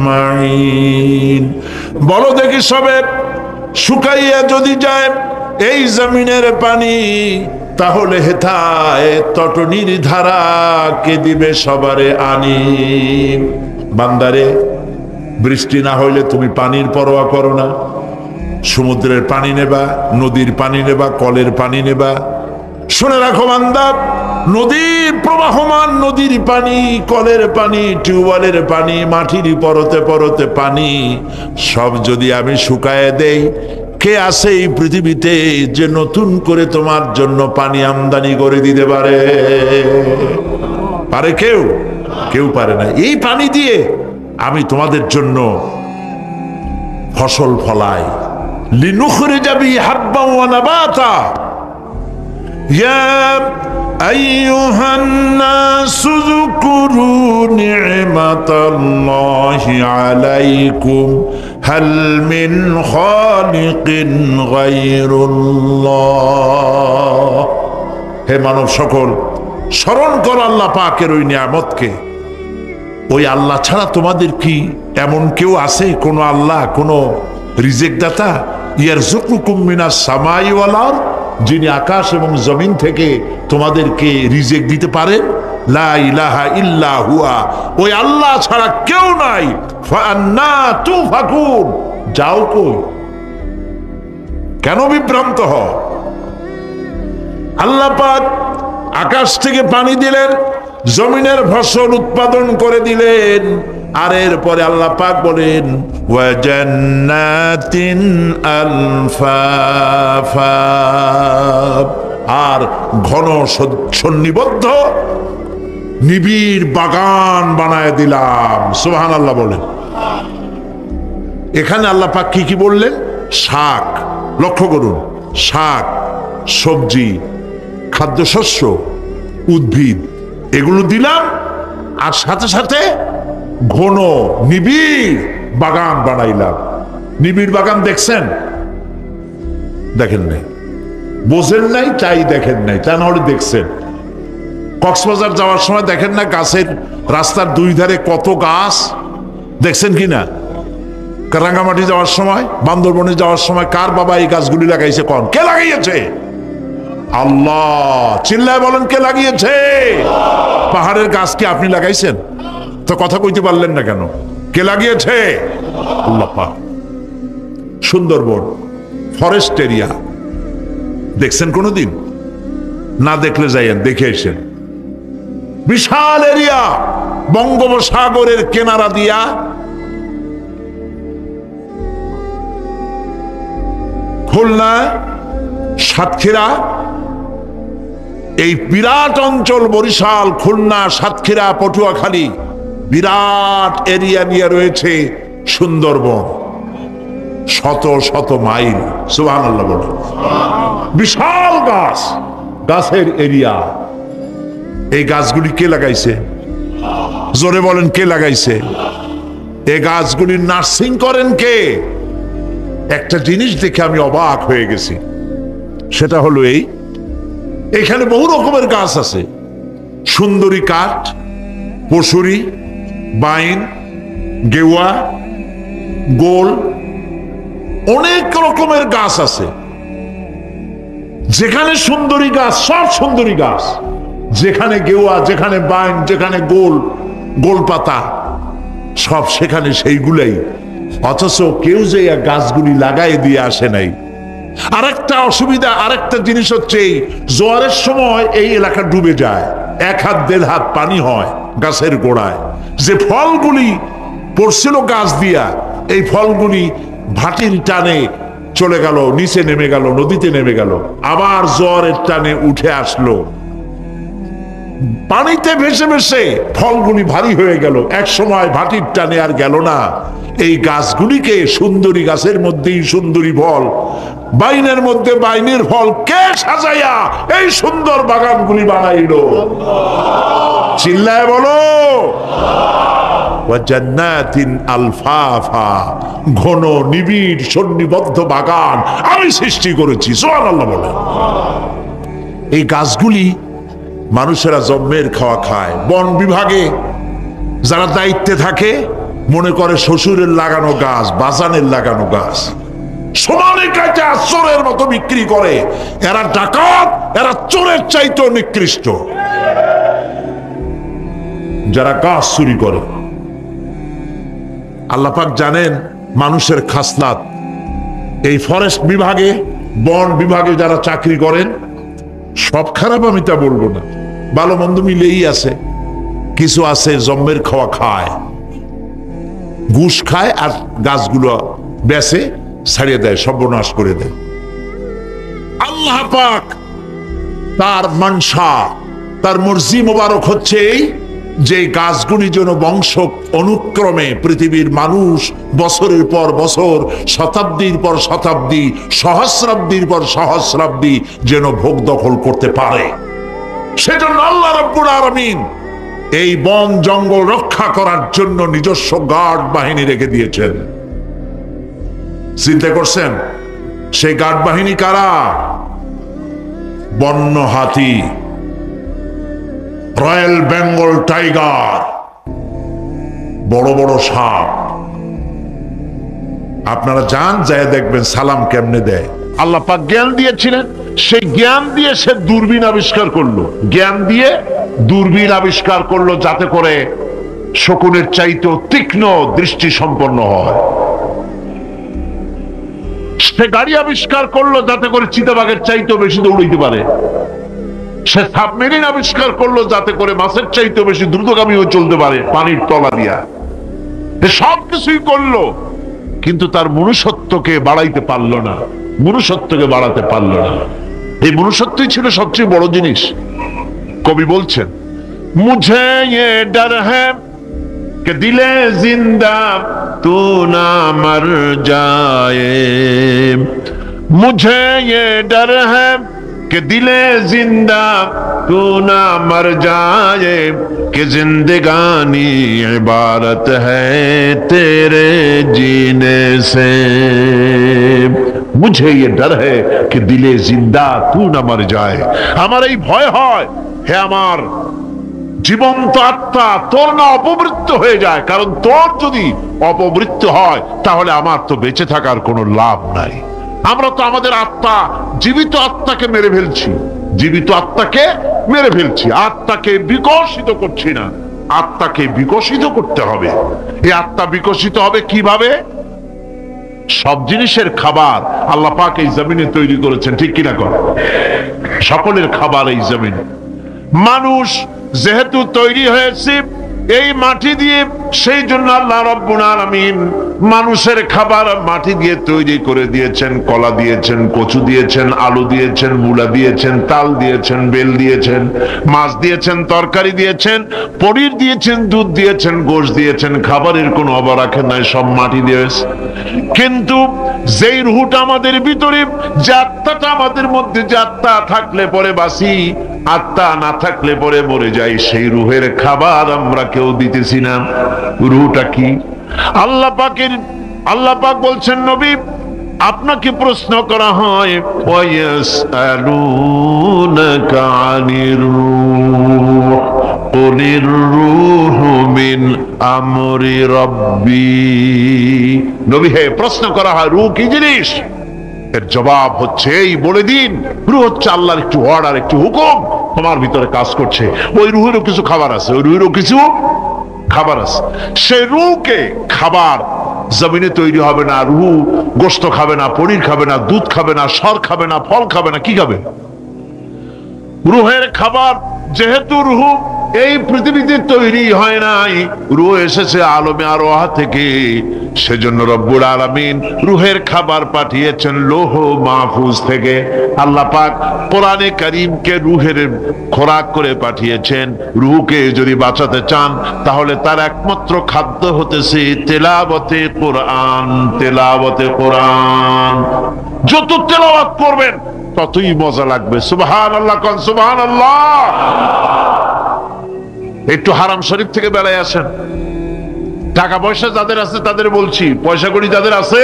মাইন। বলো দেখি সবে, শুকাইয়া যদি যায় এই জমিনের পানি, তাহলে হেথায় তটনির ধারা কে দিবে সবারে আনি। বান্দারে, বৃষ্টি না হইলে তুমি পানির পরোয়া করো না। সমুদ্রের পানি নেবা, নদীর পানি নেবা, কলের পানি নেবা। শুনে রাখো বান্দা, নদীর প্রবাহমান নদীর পানি, কলের পানি, টিউবওয়েলের পানি, মাটির পরতে পরতে পানি সব যদি আমি শুকায় দেই, কে আছে এই পৃথিবীতে যে নতুন করে তোমার জন্য পানি আমদানি করে দিতে পারে? পারে কেউ? কেউ পারে না। এই পানি দিয়ে আমি তোমাদের জন্য ফসল ফলাই। লিনুখরিজা বিহি হাব্বান ওয়া নাবাতা। ইয়া আইয়ুহান নাসু যকুরু নি'মাতাল্লাহি আলাইকুম হাল মিন খালিকিন গায়রুল্লাহ। হে মানব সকল, স্মরণ করো আল্লাহ পাকের ওই নিয়ামতকে। ওই আল্লাহ ছাড়া তোমাদের কি এমন কেউ আছে? কোন আল্লাহ, কোন রিজেক দাতা? ইয়ারযুকুকুম মিনাস সামাই ওয়াল আরদ, যিনি আকাশ এবং জমিন থেকে তোমাদেরকে রিজেক দিতে পারেন? লা ইলাহা ইল্লা হুয়া, ওই আল্লাহ ছাড়া কেউ নাই। ফাআন্না তুফাকুন, যাও কই? কেন বিভ্রান্ত হও? আল্লাহ পাক আকাশ থেকে পানি দিলেন, জমিনের ফসল উৎপাদন করে দিলেন, আর এরপরে আল্লাহ পাক বলেন ওয়া জান্নাতিন আলফাফা, আর ঘন সন্নিবদ্ধ নিবিড় বাগান বানায় দিলাম। সুবহানাল্লাহ বলেন। এখানে আল্লাহ পাক কি কি বললেন? শাক, লক্ষ্য করুন, শাক, সবজি, খাদ্যশস্য, উদ্ভিদ, এগুলো দিলাম, আর সাথে সাথে ঘন নিবিড় বাগান বানাইলাম। নিবিড় বাগান দেখছেন? দেখেন নাই, বোঝেন নাই, তাই দেখেন নাই, তা না হলে দেখছেন। কক্সবাজার যাওয়ার সময় দেখেন না গাছের, রাস্তার দুই ধারে কত গাছ, দেখছেন কিনা? রাঙ্গামাটি যাওয়ার সময়, বান্দরবনে যাওয়ার সময় কার বাবা এই গাছগুলি লাগাইছে? কোন? কে লাগিয়েছে? আল্লাহ। চিল্লায় বলেন, কে লাগিয়েছে? পাহাড়ের গাছ কি আপনি লাগাইছেন? তো কথা কইতে পারলেন না কেন? কে লাগিয়েছে? আল্লাহ পাক। সুন্দরবন ফরেস্ট এরিয়া দেখছেন কোনদিন? না দেখলে যাইয়েন, দেখে এসেন। বিশাল এরিয়া, বঙ্গোপসাগরের কিনারা দিয়া খুলনা, সাতক্ষীরা, এই বিরাট অঞ্চল, বরিশাল, খুলনা, সাতক্ষীরা, পটুয়াখালী, বিরাট এরিয়া নিয়ে রয়েছে সুন্দরবন। শত শত মাইল। সুবহানাল্লাহ বলে। বিশাল গাছ, গাছের এরিয়া। এই গাছগুলি কে লাগাইছে? জোরে বলেন, কে লাগাইছে? এই গাছগুলি নার্সিং করেন কে? একটা জিনিস দেখে আমি অবাক হয়ে গেছি, সেটা হলো এখানে বহু রকমের গাছ আছে। সুন্দরী কাঠ, পশুরি, বাইন, গেওয়া, গোল, অনেক রকমের গাছ আছে। যেখানে সুন্দরী গাছ, সব সুন্দরী গাছ, যেখানে গেওয়া, যেখানে বাইন, যেখানে গোল গোল পাতা, সব সেখানে সেইগুলাই। অথচ কেউ যে গাছগুলি লাগাই দিয়ে আসে নাই। আরেকটা অসুবিধা, আরেকটা জিনিস হচ্ছে এই জোয়ারের সময় এই এলাকা ডুবে যায়, 1 হাত 1.5 হাত পানি হয় গাছের গোড়ায়। যে ফলগুলি পড়ছিল গাছ দিয়া, এই ফলগুলি ভাটির টানে চলে গেল, নিচে নেমে গেল, নদীতে নেমে গেল, আবার জোয়ারের টানে উঠে আসলো, পানিতে ভেসে ভেসে ফলগুলি ভারী হয়ে গেল। এক সময় ভাটির টানে আর গেল না। এই গাছগুলিকে, সুন্দরী গাছের মধ্যেই সুন্দরী ফল, বাইনের মধ্যে বাইনের ফল কে সাজাইয়া এই সুন্দর বাগানগুলি বানাইল? চিল্লায় বলো। জান্নাতিন আলফাফা, ঘন নিবিড় সন্নিবদ্ধ বাগান আমি সৃষ্টি করেছি। সুবহানাল্লাহ বলে। এই গাছগুলি মানুষেরা জন্মের খাওয়া খায়। বন বিভাগে যারা দায়িত্বে থাকে মনে করে শ্বশুরের লাগানো গাছ, বাজানের লাগানো গাছ, সমানে কাটে চোরের মতো বিক্রি করে। এরা ডাকাত, এরা চোরের চাইতেও নিকৃষ্ট যারা গাছ চুরি করে। আল্লাহ পাক জানেন মানুষের খাসলাত। এই ফরেস্ট বিভাগে, বন বিভাগে যারা চাকরি করেন, সব খারাপ আমি তা বলবো না, ভালো মন্দ মিলেই আছে। কিছু আছে জন্মের খাওয়া খায়, ঘুষ খায়, আর গাছগুলো বেচে ছাড়িয়ে দেয়, সর্বনাশ করে দেয়। আল্লাহ পাক তার মানসা, তার মর্জি মোবারক হচ্ছে এই যে গাছগুলি যেন বংশ অনুক্রমে পৃথিবীর মানুষ বছরের পর বছর, শতাব্দীর পর শতাব্দী, সহস্রাব্দীর পর সহস্রাব্দী যেন ভোগ দখল করতে পারে। সেজন্য আল্লাহ রাব্বুল আলামিন এই বন জঙ্গল রক্ষা করার জন্য নিজস্ব গার্ড বাহিনী রেখে দিয়েছেন। চিন্তা করছেন সেই গার্ড বাহিনী কারা? বন্য হাতি, রয়্যাল বেঙ্গল টাইগার, বড় বড় সাপ। আপনারা যান, যায় দেখবেন সালাম কেমনে দেয়। আল্লাহ পাক জ্ঞান দিয়েছিলেন, সেই জ্ঞান দিয়ে সে দূরবীন আবিষ্কার করলো, জ্ঞান দিয়ে দূরবীন আবিষ্কার করলো যাতে করে শকুনের চাইতেও তীক্ষ্ণ দৃষ্টি সম্পন্ন হয়। সে গাড়ি আবিষ্কার করলো যাতে করে চিতাবাঘের চাইতেও বেশি দৌড়াইতে পারে। সে সাবমেরিন আবিষ্কার করলো যাতে করে মাছের চাইতেও বেশি দ্রুতগামীও চলতে পারে পানির তলা দিয়া। সব কিছুই করলো, কিন্তু তার মনুষ্যত্বকে বাড়াইতে পারলো না, মনুষ্যত্বকে বাড়াতে পারলো না। এই মনুষ্যত্বই ছিল সবচেয়ে বড় জিনিস। কবি বলছেন, মুঝে ये डर है कि दिले जिंदा तू ना मर जाए, मुझे ये डर है कि दिले जिंदा तू ना मर जाए, कि जिंदगानी इबारत है तेरे जीने से। मुझे ये डर है कि दिले जिंदा तू ना मर जाए। আমার এই ভয় হয়, হে আমার জীবন্ত আত্মা, তোর না অপমৃত্যু হয়ে যায়। কারণ তোর যদি অপমৃত্যু হয় তাহলে আমার তো বেঁচে থাকার কোনো লাভ নাই। আমরা তো আমাদের আত্মা, জীবিত আত্মাকে মেরে ফেলছি, জীবিত আত্মাকে মেরে ফেলছি, আত্মাকে বিকশিত করছি না। আত্মাকে বিকশিত করতে হবে। এই আত্মা বিকশিত হবে কিভাবে? সব জিনিসের খাবার আল্লাহ পাক এই জমিনে তৈরি করেছেন, ঠিক কিনা কর? সকলের খাবার এই জমিন। মানুষ যেহেতু তৈরি হয়েছে এই মাটি দিয়ে, সেই জন্য আল্লাহ রাব্বুল আলামিন মানুষের খাবার মাটি দিয়ে তৈরি করে দিয়েছেন। কলা দিয়েছেন, কচু দিয়েছেন, আলু দিয়েছেন, মূলা দিয়েছেন, তাল দিয়েছেন, বেল দিয়েছেন, মাছ দিয়েছেন, তরকারি দিয়েছেন, পনির দিয়েছেন, দুধ দিয়েছেন, গোশ দিয়েছেন। খাবারের কোনো অভাব রাখেন নাই, সব মাটি দিয়েছে। কিন্তু যেই রুহটা আমাদের ভিতরে, যে আত্মাটা আমাদের মধ্যে, যে আত্মা থাকলে পরে বাঁচি, আত্মা না থাকলে পরে মরে যাই, সেই রুহের খাবার আমরা কেউ দিতেছি না। রুহটা কি? আল্লাহ পাক বলছেন, নবী আপনাকে প্রশ্ন করা হয়, ওয়ায়াসআলুনাকা আনির রূহ কুলির রূহু মিন আমরি রাব্বি। নবী হে, প্রশ্ন করা হয় রূহ কি জিনিস? এর জবাব হচ্ছে এই বলে দিন, রূহ হচ্ছে আল্লাহর একটু অর্ডার, একটু হুকুম তোমার ভিতরে কাজ করছে। ওই রূহেরও কিছু খাবার আছে, ওই রূহেরও কিছু খাবার আছে। সেই রূহকে খাবার জমিনে তৈরি হবে না। রূহ গোশত খাবে না, পনির খাবে না, দুধ খাবে না, সর খাবে না, ফল খাবে না, কি খাবে? রূহের খাবার যেহেতু রূহ এই পৃথিবীতে তৈরি হয় নাই, রূহ এসেছে আলমে আরওয়াহ থেকে, সেজন্য রব্বুল আলামিন রূহের খাবার পাঠিয়েছেন লৌহ মাহফুজ থেকে। আল্লাহ পাক কোরআনে কারীমকে রূহের খোরাক করে পাঠিয়েছেন। রূহকে যদি বাঁচাতে চান তাহলে তার একমাত্র খাদ্য হতেছে তেলাওয়াতে কোরআন। তেলাওয়াতে কোরআন যত তেলাওয়াত করবেন ততই মজা লাগবে। সুবহানাল্লাহ, কোন সুবহানাল্লাহ। একটু হারাম শরীফ থেকে বেলায় আসেন। টাকা পয়সা যাদের আছে তাদের বলছি, পয়সা কড়ি যাদের আছে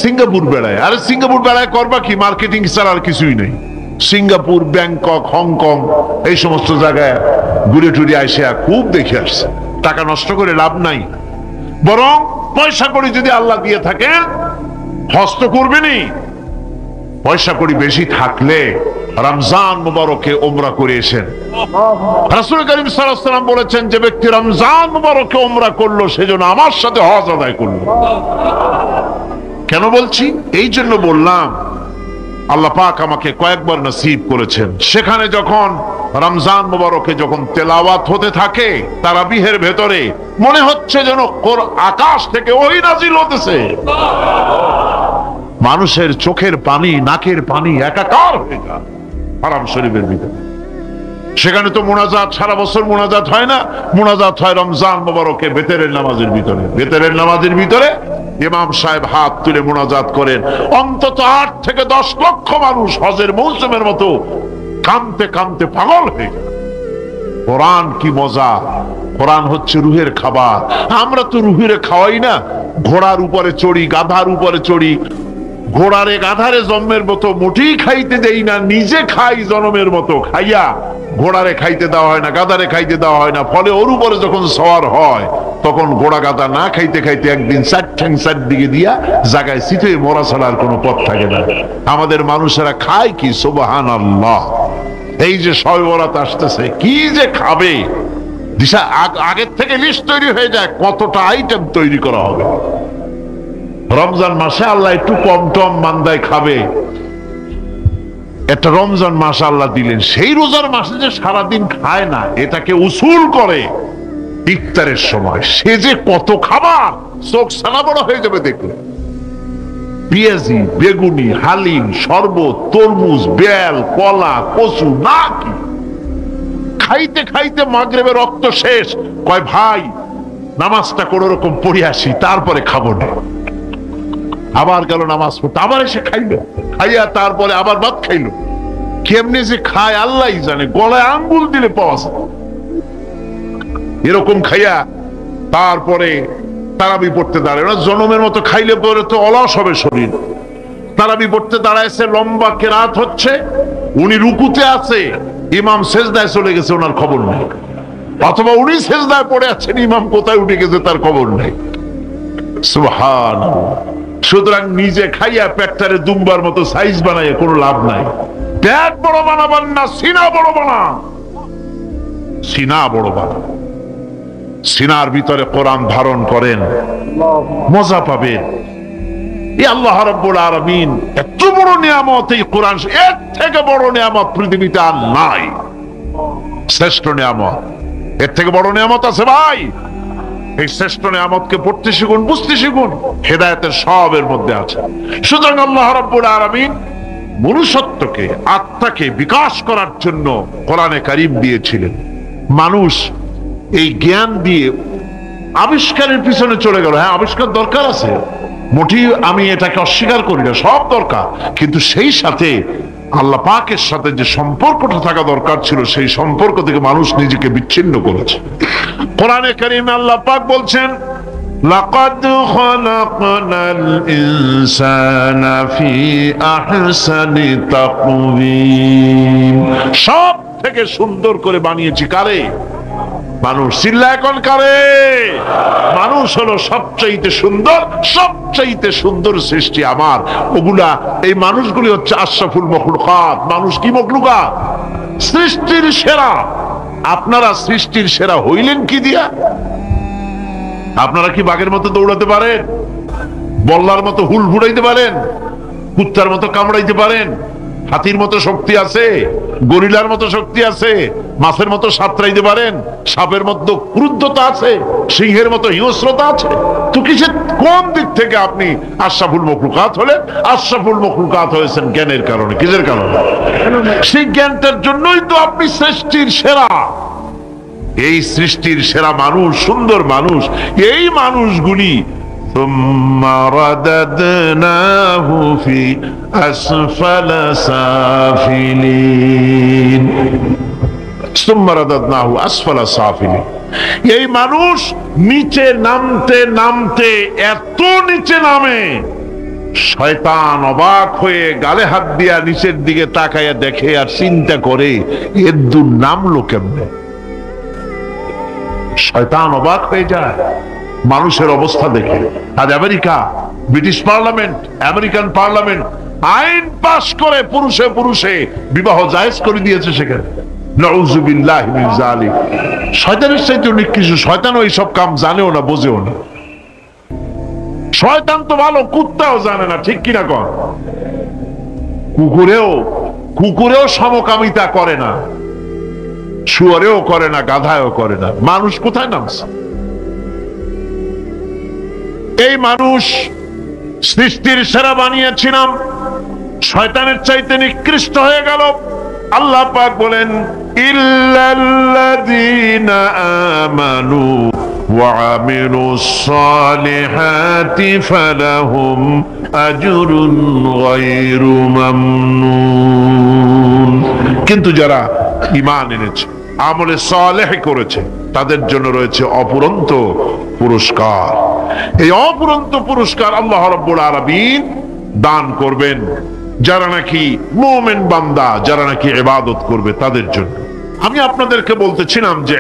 সিঙ্গাপুর বেড়ায়। আরে সিঙ্গাপুর বেড়ায় করবা কি? মার্কেটিং ছাড়া আর কিছুই নেই। সিঙ্গাপুর, ব্যাংকক, হংকং এই সমস্ত জায়গায় ঘুরে টুরে আসে খুব দেখে আসছে। টাকা নষ্ট করে লাভ নাই, বরং পয়সা কড়ি যদি আল্লাহ দিয়ে থাকেন হস্ত করবেনই। পয়সা কড়ি বেশি থাকলে রমজান মুবারকে উমরা করে এসেন। রাসূল করিম সাল্লাল্লাহু আলাইহি ওয়াসাল্লাম বলেছেন, যে ব্যক্তি রমজান মুবারকে উমরা করলো সেজন্য আমার সাথে হজ আদায় করলো। কেন বলছি? এই জন্য বললাম, আল্লাহ পাক আমাকে কয়েকবার নসিব করেছেন। সেখানে যখন রমজান মুবারকে যখন তেলাওয়াত হতে থাকে তারাবিহের ভেতরে, মনে হচ্ছে যেন আকাশ থেকে ওহী নাজিল হতেছে। মানুষের চোখের পানি, নাকের পানি একাকার হয়ে যায় হারাম শরীফের ভিতরে। সেখানে তো মুনাজাত সারা বছর মুনাজাত হয় না, মুনাজাত হয় রমজান মুবারকে বেতেরের নামাজের ভিতরে। বেতেরের নামাজের ভিতরে ইমাম সাহেব হাত তুলে মুনাজাত করেন। অন্তত 8 থেকে 10 লক্ষ মানুষ হজের মৌসুমের মতো কাঁদতে কাঁদতে পাগল হয়ে যায়। কোরআন কি মজা! কোরআন হচ্ছে রুহের খাবার। আমরা তো রুহের খাওয়াই না। ঘোড়ার উপরে চড়ি, গাধার উপরে চড়ি, ঘোড়ারে গাধারে জন্মের মতো মোটেই খাইতে দেই না, নিজে খাই জন্মের মতো। খাইয়া ঘোড়ারে খাইতে দেওয়া হয় না, গাধারে খাইতে দেওয়া হয় না। ফলে ওর উপরে যখন সওয়ার হয় তখন ঘোড়া গাধা না খাইতে খাইতে একদিন 4 ঠ্যাং 4 দিকে দিয়া জায়গায় সিটে মরা ছাড়া আর কোনো পথ থাকে না। আমাদের মানুষেরা খায় কি? সুবহানাল্লাহ। এই যে শবে বরাত আসতেছে, কি যে খাবে! দিশা আগের থেকে লিস্ট তৈরি হয়ে যায় কতটা আইটেম তৈরি করা হবে। রমজান মাসে আল্লাহ একটু কম টম মান্দায় খাবে। একটা রমজান মাস আল্লাহ দিলেন, সেই রোজার মাসে যে সারাদিন খায় না, এটাকে উসুল করে ইফতারের সময় সে যে কত খাবার, চোখ সানা বড় হয়ে যাবে দেখলে। পেঁয়াজি, বেগুনি, হালিম, শরবত, তরমুজ, বেল, কলা, কচু, না কি খাইতে খাইতে মাগরিবের রক্ত শেষ। কয় ভাই নামাজটা কোন রকম পড়ে আসি, তারপরে খাবো না। আবার গেল নামাজ পড়তে, আবার এসে খাইলো, খাইয়া তারপরে আবার ভাত খাইলো। কেমনে যে খায় আল্লাহ জানে, গলায় আঙ্গুল দিলে পাওয়া যায়। এরকম খাইয়া তারপরে তারাবি পড়তে দাঁড়ায় না। জনমের মতো খাইলে পরে তো অলস হবে শরীর। তারাবি পড়তে দাঁড়াইছে, লম্বা কেরাত হচ্ছে, উনি রুকুতে আছে, ইমাম সেজদায় চলে গেছে, ওনার খবর নেই। অথবা উনি সেজদায় পড়ে আছেন, ইমাম কোথায় উঠে গেছে তার খবর নেই। সুবহানাল্লাহ। সুতরাং নিজে খাইয়া পেটটারে দুম্বার মতো সাইজ বানাইয়া কোনো লাভ নাই। পেট বড় বানাবার না, সিনা বড় বানা। সিনা বড় বানা, সিনার ভিতরে কোরআন ধারণ করেন, মজা পাবেন। এই আল্লাহ রাব্বুল আলামিন এত বড় নিয়ামত, এই কোরআন, এর থেকে বড় নিয়ামত পৃথিবীতে আর নাই। শ্রেষ্ঠ নিয়ামত, এর থেকে বড় নিয়ামত আছে ভাই? এই শ্রেষ্ঠ নিয়ামতকে পড়তে শিখুন, বুঝতে শিখুন। হেদায়েতের সবের মধ্যে আছে। সুতরাং আল্লাহ রাব্বুল আলামিন মনুষ্যত্বকে, আত্মাকে বিকাশ করার জন্য কোরআনে কারীম দিয়েছিলেন। মানুষ এই জ্ঞান দিয়ে আবিষ্কারের পিছনে চলে গেল। হ্যাঁ, আবিষ্কার দরকার আছে, মোটেই আমি এটাকে অস্বীকার করি না, সব দরকার। কিন্তু সেই সাথে আল্লাহ পাকের সাথে যে সম্পর্কটা থাকা দরকার ছিল, সেই সম্পর্ক থেকে মানুষ নিজেকে বিচ্ছিন্ন করেছে। কোরআনে কারীমে আল্লাহ পাক বলছেন, লাকাদ খালাকনাল ইনসানা ফি আহসানি তাকওয়িম। সব থেকে সুন্দর করে বানিয়েছি কারে? মানুষ। চিল্লা এখন কারে? মানুষ হলো সবচাইতে সুন্দর, সবচাইতে সুন্দর সৃষ্টি আমার। ওগুলা, এই মানুষগুলি হচ্ছে আশরাফুল মখলুকাত। মানুষ কি মখলুকাত? সৃষ্টির সেরা। আপনারা সৃষ্টির সেরা হইলেন কি দিয়া? আপনারা কি বাঘের মতো দৌড়াতে পারেন? বল্লার মতো হুল ফুড়াইতে পারেন? কুত্তার মতো কামড়াইতে পারেন? হাতির মতো শক্তি আছে? গরিলার মতো শক্তি আছে? মাছের মতো সাঁতরাইতে পারেন? সাপের মতো ক্রুদ্ধতা আছে? সিংহের মতো হিংস্রতা আছে? তো কিসের, কোন দিক থেকে আপনি আশরাফুল মখলুকাত হলেন? আশরাফুল মখলুকাত হয়েছেন জ্ঞানের কারণে। কিসের কারণে? সেই জ্ঞানটার জন্যই তো আপনি সৃষ্টির সেরা। এই সৃষ্টির সেরা মানুষ, সুন্দর মানুষ, এই মানুষগুলি ثم رددناه في أسفل سافلين ثم رددناه أسفل سافلين। এই মানুষ নিচে নামতে নামতে এত নিচে নামে, শয়তান অবাক হয়ে গালে হাত দিয়া নিচের দিকে তাকাইয়া দেখে আর চিন্তা করে এর দূর নামলো কেমনে। শয়তান অবাক হয়ে যায় মানুষের অবস্থা দেখে। আজ America, British parliament, American parliament আইন পাশ করে পুরুষে পুরুষে বিবাহ জায়েজ করে দিয়েছে সেখানে। নাউযুবিল্লাহি মিন যালিক। শয়তানের চাইতে নিকৃষ্ট। শয়তান ওই সব কাম জানেও না, বোঝেও না। শয়তান তো ভালো, কুত্তাও জানে না, ঠিক কিনা কন? কুকুরেও সমকামিতা করে না, শুয়োরেও করে না, গাধায়ও করে না। মানুষ কোথায় নামছে? এই মানুষ সৃষ্টির সেরা বানিয়েছিলাম, শয়তানের চাইতে নিকৃষ্ট হয়ে গেল। আল্লাহ পাক বলেন, ইল্লাল্লাযীনা আমানু ওয়া আমিলুস সালিহাতি ফালাহুম আজরুন গায়রু মামনুন। কিন্তু যারা ঈমান এনেছে, আমলে সালেহ করেছে, তাদের জন্য রয়েছে অপুরন্ত পুরস্কার। এই অপুরন্ত পুরস্কার আল্লাহ রাব্বুল আলামিন দান করবেন যারা নাকি মুমিন বান্দা, যারা নাকি ইবাদত করবে তাদের জন্য। আমি আপনাদেরকে বলতেছিলাম যে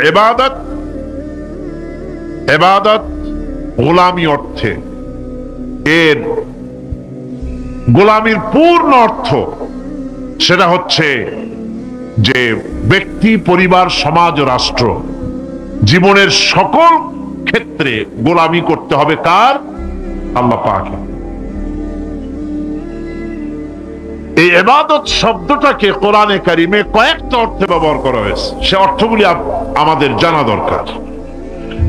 ইবাদত গোলামি অর্থে, এর গোলামির পূর্ণ অর্থ সেটা হচ্ছে যে ব্যক্তি, পরিবার, সমাজ ও রাষ্ট্র, জীবনের সকল ক্ষেত্রে গোলামি করতে হবে কার? আল্লাহ পাকে। এই ইবাদত শব্দটাকে কোরআনে কারিমে কয়েকটা অর্থে ব্যবহার করা হয়েছে। সে অর্থগুলি আমাদের জানা দরকার।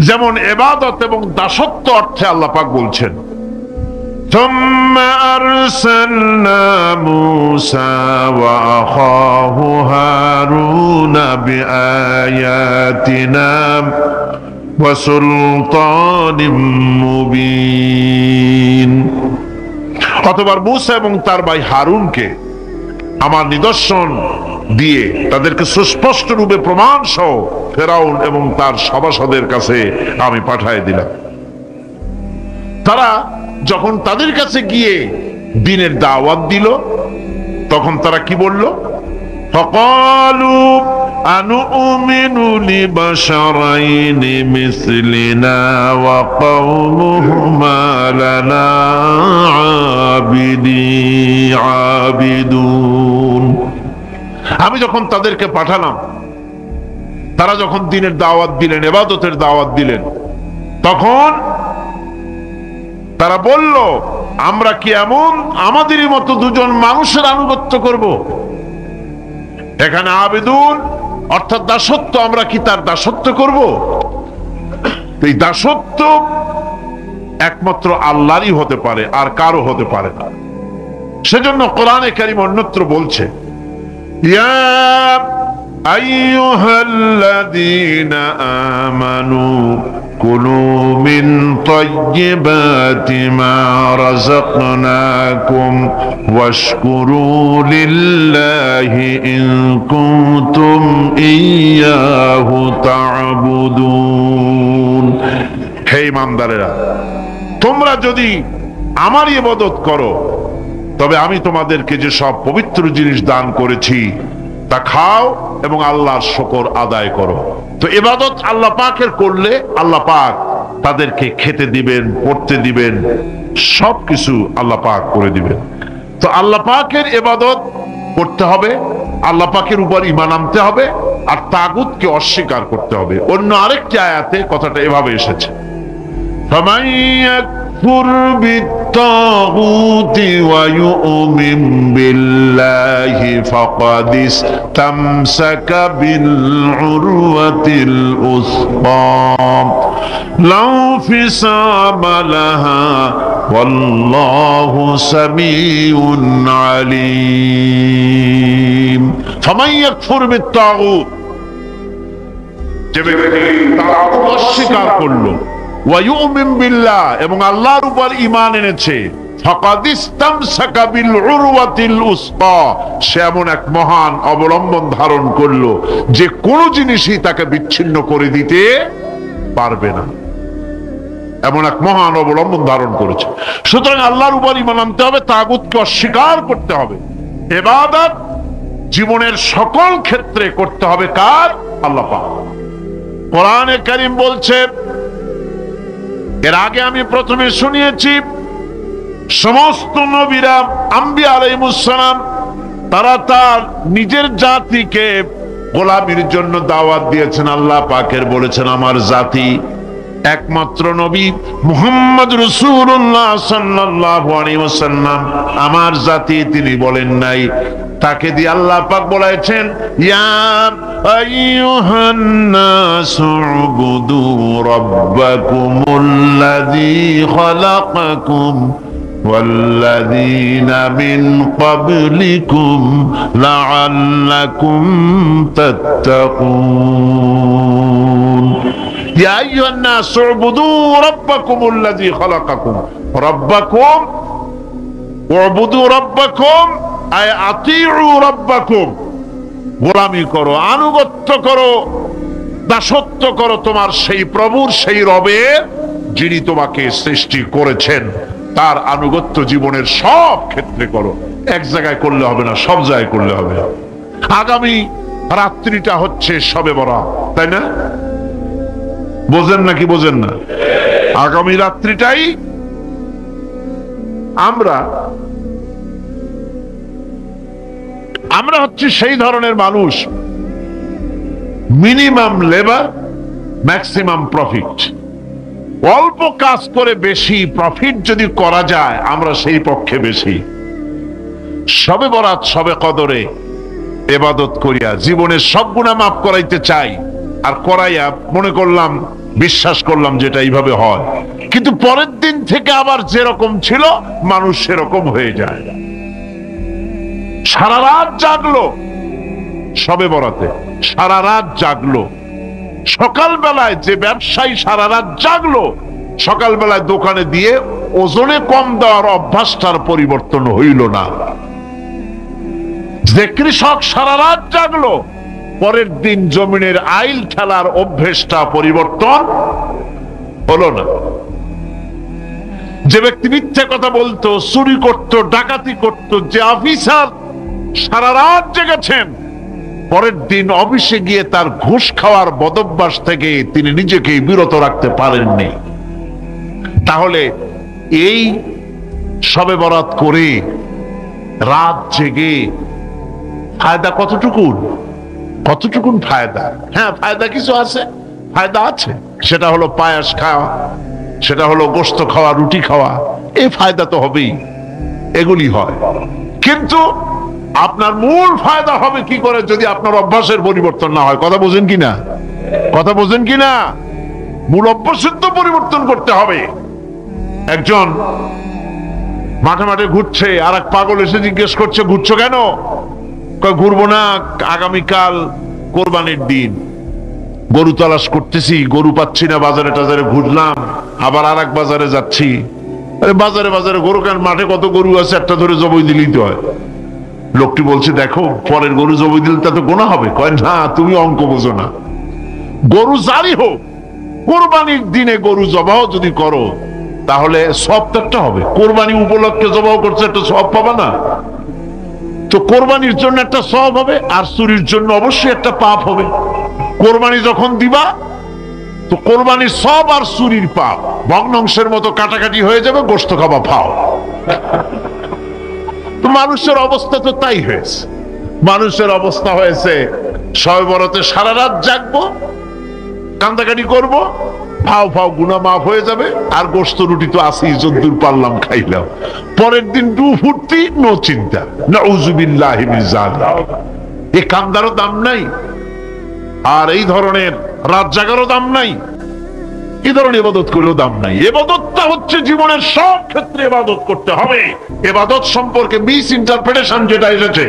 যেমন ইবাদত এবং দাসত্ব অর্থে আল্লাহ পাক বলছেন, ثم أرسلنا موسى وأخاه هارون بآياتنا وسلطان مبين। অতঃপর মূসা এবং তার ভাই হারুনকে আমার নিদর্শন দিয়ে তাদেরকে সুস্পষ্ট রূপে প্রমাণ সহ ফেরাউন এবং তার সভাসদের কাছে আমি পাঠিয়ে দিলাম। তারা যখন তাদের কাছে গিয়ে দ্বীনের দাওয়াত দিল, তখন তারা কি বলল? ফাকালু আনুমিনু লিবাশারাইনি মিসলিনা ওয়া কওমুহুমা লানা আবিদুন। আমি যখন তাদেরকে পাঠালাম, তারা যখন দ্বীনের দাওয়াত দিলেন, ইবাদতের দাওয়াত দিলেন, তখন তারা বলল, আমরা কি এমন আমাদেরই মতো দুজন মানুষের আনুগত্য করব? এখানে আবেদুন অর্থাৎ দাসত্ব, আমরা কি তার দাসত্ব করব? এই দাসত্ব একমাত্র আল্লাহরই হতে পারে, আর কারো হতে পারে না। সেজন্য কোরআনে কারীম অন্যত্র বলছে, ইয়া আইয়ুহাল্লাযীনা আমানু কুলু মিন তাইয়্যিবাতি মা রাযাকনাকুম ওয়াশকুরু লিল্লাহি ইন কুনতুম ইয়্যাহু তা'বুদুন। হে ঈমানদারেরা, তোমরা যদি আমার ইবাদত করো, তবে আমি তোমাদেরকে যে সব পবিত্র জিনিস দান করেছি তা খাও এবং আল্লাহর শুকর আদায় করো। তো ইবাদত আল্লাহ পাকের করলে আল্লাহ পাক তাদেরকে খেতে দিবেন, পড়তে দিবেন, সবকিছু আল্লাহ পাক করে দিবেন। তো আল্লাহ পাকের ইবাদত করতে হবে, আল্লাহ পাকের উপর ঈমান আনতে হবে, আর তাগুতকে অস্বীকার করতে হবে। অন্য আরেকটি আয়াতে কথাটা এভাবে এসেছে, فَمَن يَكْفُرْ بِالطَّاغُوتِ وَيُؤْمِن بِاللَّهِ فَقَدِ اسْتَمْسَكَ بِالْعُرْوَةِ الْوُثْقَى لَا انفِصَامَ لَهَا وَاللَّهُ سَمِيعٌ عَلِيمٌ فَمَن يَكْفُرْ بِالطَّاغُوتِ, যে ব্যক্তি তাগুত অস্বীকার করলো, ওয়ায়ুমিন বিল্লাহ, এবং আল্লাহর উপর ঈমান এনেছে, ফাকাদ ইসতামসাকা বিল উরওয়াতিল উসকা, সে এমন এক মহান অবলম্বন ধারণ করলো যে কোনো জিনিসই তাকে বিচ্ছিন্ন করে দিতে পারবে না। এমন এক মহান অবলম্বন ধারণ করেছে। সুতরাং আল্লাহর উপর ঈমান আনতে হবে, তাগুতকে অস্বীকার করতে হবে। ইবাদত জীবনের সকল ক্ষেত্রে করতে হবে কার? আল্লাহ পাক। কোরআনে কারীম বলছে, এর আগে আমি প্রথমে শুনিয়েছি, সমস্ত নবীরা, আম্বিয়া আলাইহিস সালাম, তারা তার নিজের জাতিকে গোলামির জন্য দাওয়াত দিয়েছেন। আল্লাহ পাকের বলেছেন, আমার জাতি, একমাত্র নবী মুহাম্মদ রাসূলুল্লাহ সাল্লাল্লাহু আলাইহি ওয়াসাল্লাম আমার জাতি, তিনি বলেন নাই। তাকে দিয়ে আল্লাহ পাক বলেছেন, ইয়া আইয়ুহান নাসু উবুদু রাব্বাকুমুল্লাযী খালাকাকুম ওয়াল্লাযীনা মিন ক্বাবলিকুম লাআল্লাকুম তাত্তাকুন। ইয়া আইয়ুহান নাসু উবুদু রাব্বাকুমুল্লাযী খালাকাকুম, রাব্বাকুম উবুদু রাব্বাকুম আয় আতিউ রাব্বাকুম, গোলামি করো, আনুগত্য করো, দাসত্ব করো তোমার সেই প্রভুর, সেই রবের, যিনি তোমাকে সৃষ্টি করেছেন। তার আনুগত্য জীবনের সব ক্ষেত্রে করো। এক জায়গায় করলে হবে না, সব জায়গায় করলে হবে। আগামী রাত্রিটা হচ্ছে শবে বরাত, তাই না? বোঝেন নাকি বোঝেন না? আগামী রাত্রিটাই আমরা হচ্ছে সেই ধরনের মানুষ, মিনিমাম লেবার ম্যাক্সিমাম প্রফিট। অল্প কাজ করে বেশি প্রফিট যদি করা যায়, আমরা সেই পক্ষে বেশি। শবে বরাত, শবে কদরে ইবাদত করিয়া জীবনের সব গুনাহ মাফ করাইতে চাই, আর করাইয়া মনে করলাম, বিশ্বাস করলাম যেটা এইভাবে হয়, কিন্তু পরের দিন থেকে আবার যেরকম ছিল মানুষ সেরকম হয়ে যায়। সারা রাত জাগলো শবে বরাতে, সারা রাত জাগলো। সকালবেলায় যে ব্যবসায়ী সারা রাত জাগলো, সকালবেলায় দোকানে দিয়ে ওজনে কম দেওয়ার অভ্যাসটার পরিবর্তন হইল না। যে কৃষক সারা রাত জাগলো, পরের দিন জমিনের আইল খেলার অভ্যেসটা পরিবর্তন হলো না। যে ব্যক্তি মিথ্যে কথা বলতো, চুরি করত, ডাকাতি করত, যে অফিসার সারা রাত জেগেছেন, পরের দিন অফিসে গিয়ে তার ঘুষ খাওয়ার বদভ্যাস থেকে তিনি নিজেকে বিরত রাখতে পারেননি। তাহলে এই শবে বরাত করে রাত জেগে ফায়দা কতটুকুন ফায়দা? হ্যাঁ, ফায়দা কিছু আছে, ফায়দা আছে। সেটা হলো পায়াস খাওয়া, সেটা হলো গোশত খাওয়া, রুটি খাওয়া, এই ফায়দা তো হবেই, এগুলি হয়। কিন্তু আপনার মূল ফায়দা হবে কি করে যদি আপনার অভ্যাসের পরিবর্তন না হয়? কথা বোঝেন কিনা? কথা বোঝেন কিনা? মূল অভ্যাসের তো পরিবর্তন করতে হবে। একজন মাঠে মাঠে ঘুরছে, আর এক পাগল এসে জিজ্ঞেস করছে, ঘুরছো কেন? ঘুরবো না, আগামীকাল কোরবানির দিন, গরু তালাশ করতেছি, গরু পাচ্ছি না, বাজারে টাজারে ঘুরলাম, আবার আর এক বাজারে যাচ্ছি। আরে বাজারে বাজারে গরু কেন? মাঠে কত গরু আছে, একটা ধরে জবাই দিলেই তো হয়। লোকটি বলছে, দেখো পরের গরু জবাই দিলে তা তো গোনা হবে। কয় না, তুমি অঙ্ক বোঝো না। গরু জারি হোক, কোরবানির দিনে গরু জবাহ যদি করো তাহলে সব তো একটা হবে। কোরবানি উপলক্ষে জবাহ করছে, একটা সব পাবা না? তো কোরবানির জন্য একটা সব হবে, আর চুরির জন্য অবশ্যই একটা পাপ হবে। কোরবানি যখন দিবা তো কোরবানির সব আর চুরির পাপ ভগ্নাংশের মতো কাটাকাটি হয়ে যাবে, গোশত খাবা ফাও। তো মানুষের অবস্থা তো তাই হয়েছে। মানুষের অবস্থা হয়েছে শবে বরাতে সারা রাত জাগবো, কান্দাকাটি করব, ফাও ফাও গুনাহ মাফ হয়ে যাবে, আর গোশত রুটি তো আসেই, যদ্দূর পারলাম খাইলাম। পরের দিন ডু ফুর্তি, নো চিন্তা। নাউযুবিল্লাহি মিন যালিক। এই কান্দারও দাম নাই, আর এই ধরনের রাত জাগারও দাম নাই, এই ধরনের ইবাদত করেও দাম নাই। ইবাদতটা হচ্ছে জীবনের সব ক্ষেত্রে ইবাদত করতে হবে। ইবাদত সম্পর্কে মিস ইন্টারপ্রিটেশন যেটা এসেছে,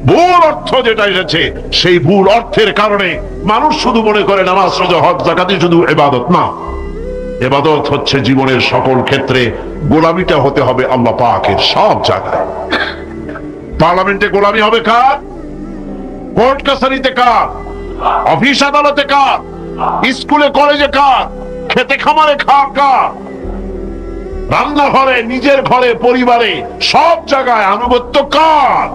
ভুল অর্থ যেটা এসেছে, সেই ভুল অর্থের কারণে মানুষ শুধু মনে করে নামাজ, রোজা, হজ, যাকাতই শুধু ইবাদত না। ইবাদত হচ্ছে জীবনের সকল ক্ষেত্রে গোলামিটা হতে হবে আল্লাহ পাকের সব জায়গায়। পার্লামেন্টে গোলামি হবে কার? কোর্ট কাছারিতে কার? অফিস আদালতে কার? স্কুলে কলেজে কার? খেতে খামারে কার? রান্নাঘরে, নিজের ঘরে, পরিবারে, সব জায়গায় আনুগত্য কার?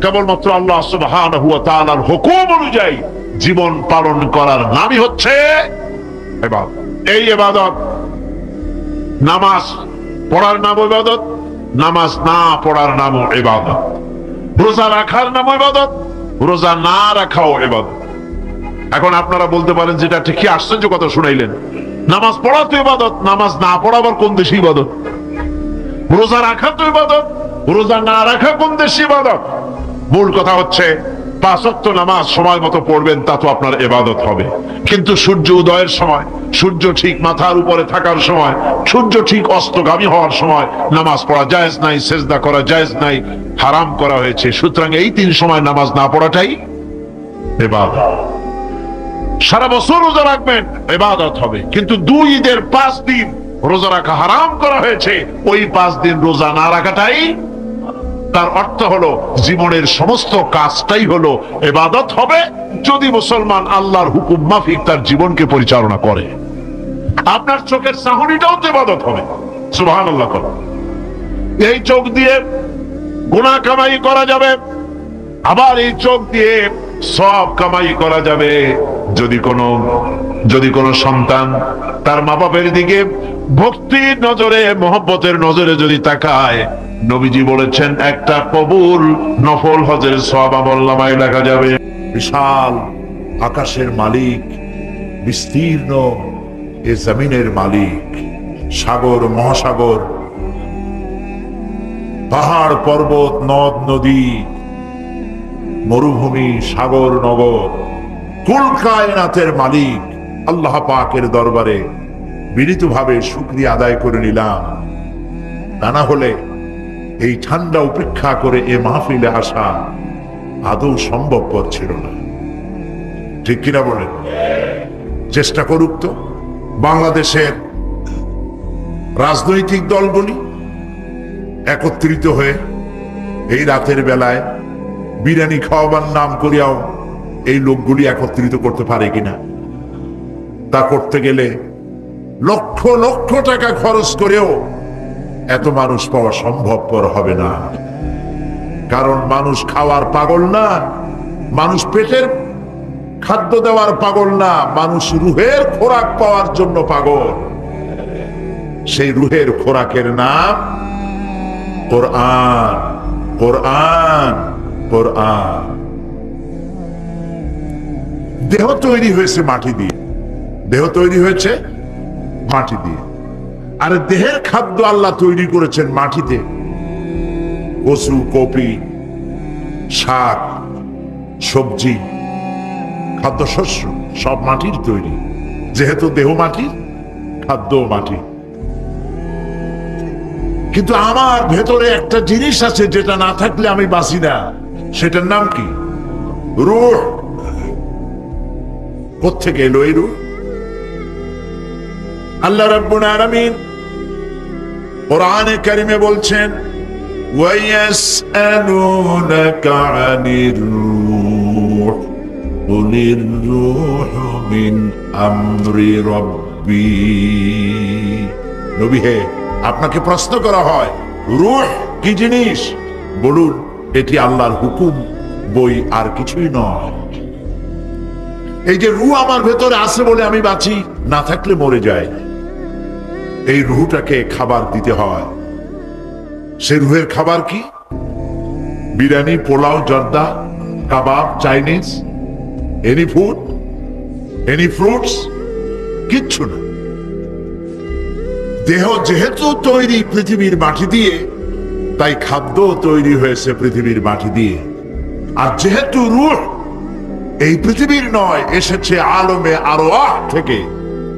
কেবলমাত্র আল্লাহ সুবহানাহু ওয়া তাআলার হুকুম অনুযায়ী জীবন পালন করার নামই হচ্ছে ইবাদত। এই ইবাদত, নামাজ পড়ার নাম ইবাদত, নামাজ না পড়ার নামও ইবাদত। রোজা রাখার নাম ইবাদত, রোজা না রাখাও ইবাদত। এখন আপনারা বলতে পারেন যেটা ঠিক, কি আশ্চর্য কথা শুনাইলেন, নামাজ পড়া তো ইবাদত, নামাজ না পড়া আবার কোন দেশে ইবাদত? রোজা রাখা তো ইবাদত, রোজা না রাখা কোন দেশে ইবাদত? মূল কথা হচ্ছে 5 ওয়াক্ত নামাজ সময় মতো পড়বেন, তা তো আপনার ইবাদত হবে। কিন্তু সূর্য উদয়ের সময়, সূর্য ঠিক মাথার উপরে থাকার সময়, সূর্য ঠিক অস্তগামী হওয়ার সময় নামাজ পড়া জায়েজ নাই, সেজদা করা জায়েজ নাই, হারাম করা হয়েছে। সুতরাং এই 3 সময় নামাজ না পড়াটাই ইবাদত। সারা বছর রোজা রাখবেন, ইবাদত হবে। কিন্তু 2 ঈদের 5 দিন রোজা রাখা হারাম করা হয়েছে, ওই 5 দিন রোজা না রাখাটাই, তার অর্থ হলো জীবনের সমস্ত কাজটাই হলো ইবাদত হবে, যদি মুসলমান আল্লাহর হুকুম মাফিক তার জীবনকে পরিচালনা করে। আপনার চোখের চাহনিটাও তো ইবাদত হবে। সুবহানাল্লাহ। এই চোখ দিয়ে গুনাহ কামাই করা যাবে, আবার এই চোখ দিয়ে সওয়াব কামাই করা যাবে। যদি কোনো সন্তান তার মা বাপের দিকে ভক্তির নজরে, মহব্বতের নজরে যদি তাকায়, নবীজি বলেছেন একটা কবুল নফল হজের সওয়াব আমলনামায় লেখা যাবে। বিশাল আকাশের মালিক, বিস্তীর্ণ এ জমিনের মালিক, সাগর মহাসাগর, পাহাড় পর্বত, নদ নদী, মরুভূমি, সাগর নগর, কুল কায়নাতের মালিক আল্লাহ পাকের দরবারে বিনীতভাবে শুকরিয়া আদায় করে নিলাম। তা না হলে এই ঠান্ডা উপেক্ষা করে এ মাহফিলে আসা আদৌ সম্ভবপর ছিল না। ঠিক কিনা বলেন? চেষ্টা করুক তো বাংলাদেশের রাজনৈতিক দলগুলি একত্রিত হয়ে এই রাতের বেলায় বিরিয়ানি খাওয়াবার নাম করিয়াও এই লোকগুলি একত্রিত করতে পারে কিনা। তা করতে গেলে লক্ষ লক্ষ টাকা খরচ করেও এত মানুষ পাওয়া সম্ভবপর হবে না। কারণ মানুষ খাওয়ার পাগল না, মানুষ পেটের খাদ্য দেওয়ার পাগল না, মানুষ রুহের খোরাক পাওয়ার জন্য পাগল। সেই রুহের খোরাকের নাম কোরআন। কোরআন, কোরআন। দেহ তৈরি হয়েছে মাটি দিয়ে, দেহ তৈরি হয়েছে মাটি দিয়ে, আর দেহের খাদ্য আল্লাহ তৈরি করেছেন মাটিতে। কচু, কপি, শাক, সবজি, খাদ্যশস্য সব মাটির তৈরি। যেহেতু দেহ মাটির, খাদ্য মাটি। কিন্তু আমার ভেতরে একটা জিনিস আছে যেটা না থাকলে আমি বাঁচি না। সেটার নাম কি? রূহ। কোত্থেকে এলো এই রূহ? আল্লাহ রাব্বুল আলামিন কোরআনে কারিমে বলছেন, ওয়ায়াসআলুনাকা আনির রূহ কুলির রূহু মিন আমরি রাব্বি। নবী হে, আপনাকে প্রশ্ন করা হয় রূহ কি জিনিস? বলুন, এটি আল্লাহর হুকুম, বই আর কিছুই নয়। এই যে রূহ আমার ভেতরে আছে বলে আমি বাঁচি, না থাকলে মরে যায়। এই রূহটাকে খাবার দিতে হয়। সে রূহের খাবার কি? Biryani, pulao, zarda, kebab, Chinese, any food, any fruits, কিচ্ছু না। দেহ যেহেতু তৈরি পৃথিবীর মাটি দিয়ে, তাই খাদ্য তৈরি হয়েছে পৃথিবীর মাটি দিয়ে। আর যেহেতু রূহ এই পৃথিবীর নয়, এসেছে আলমে আরওয়াহ থেকে,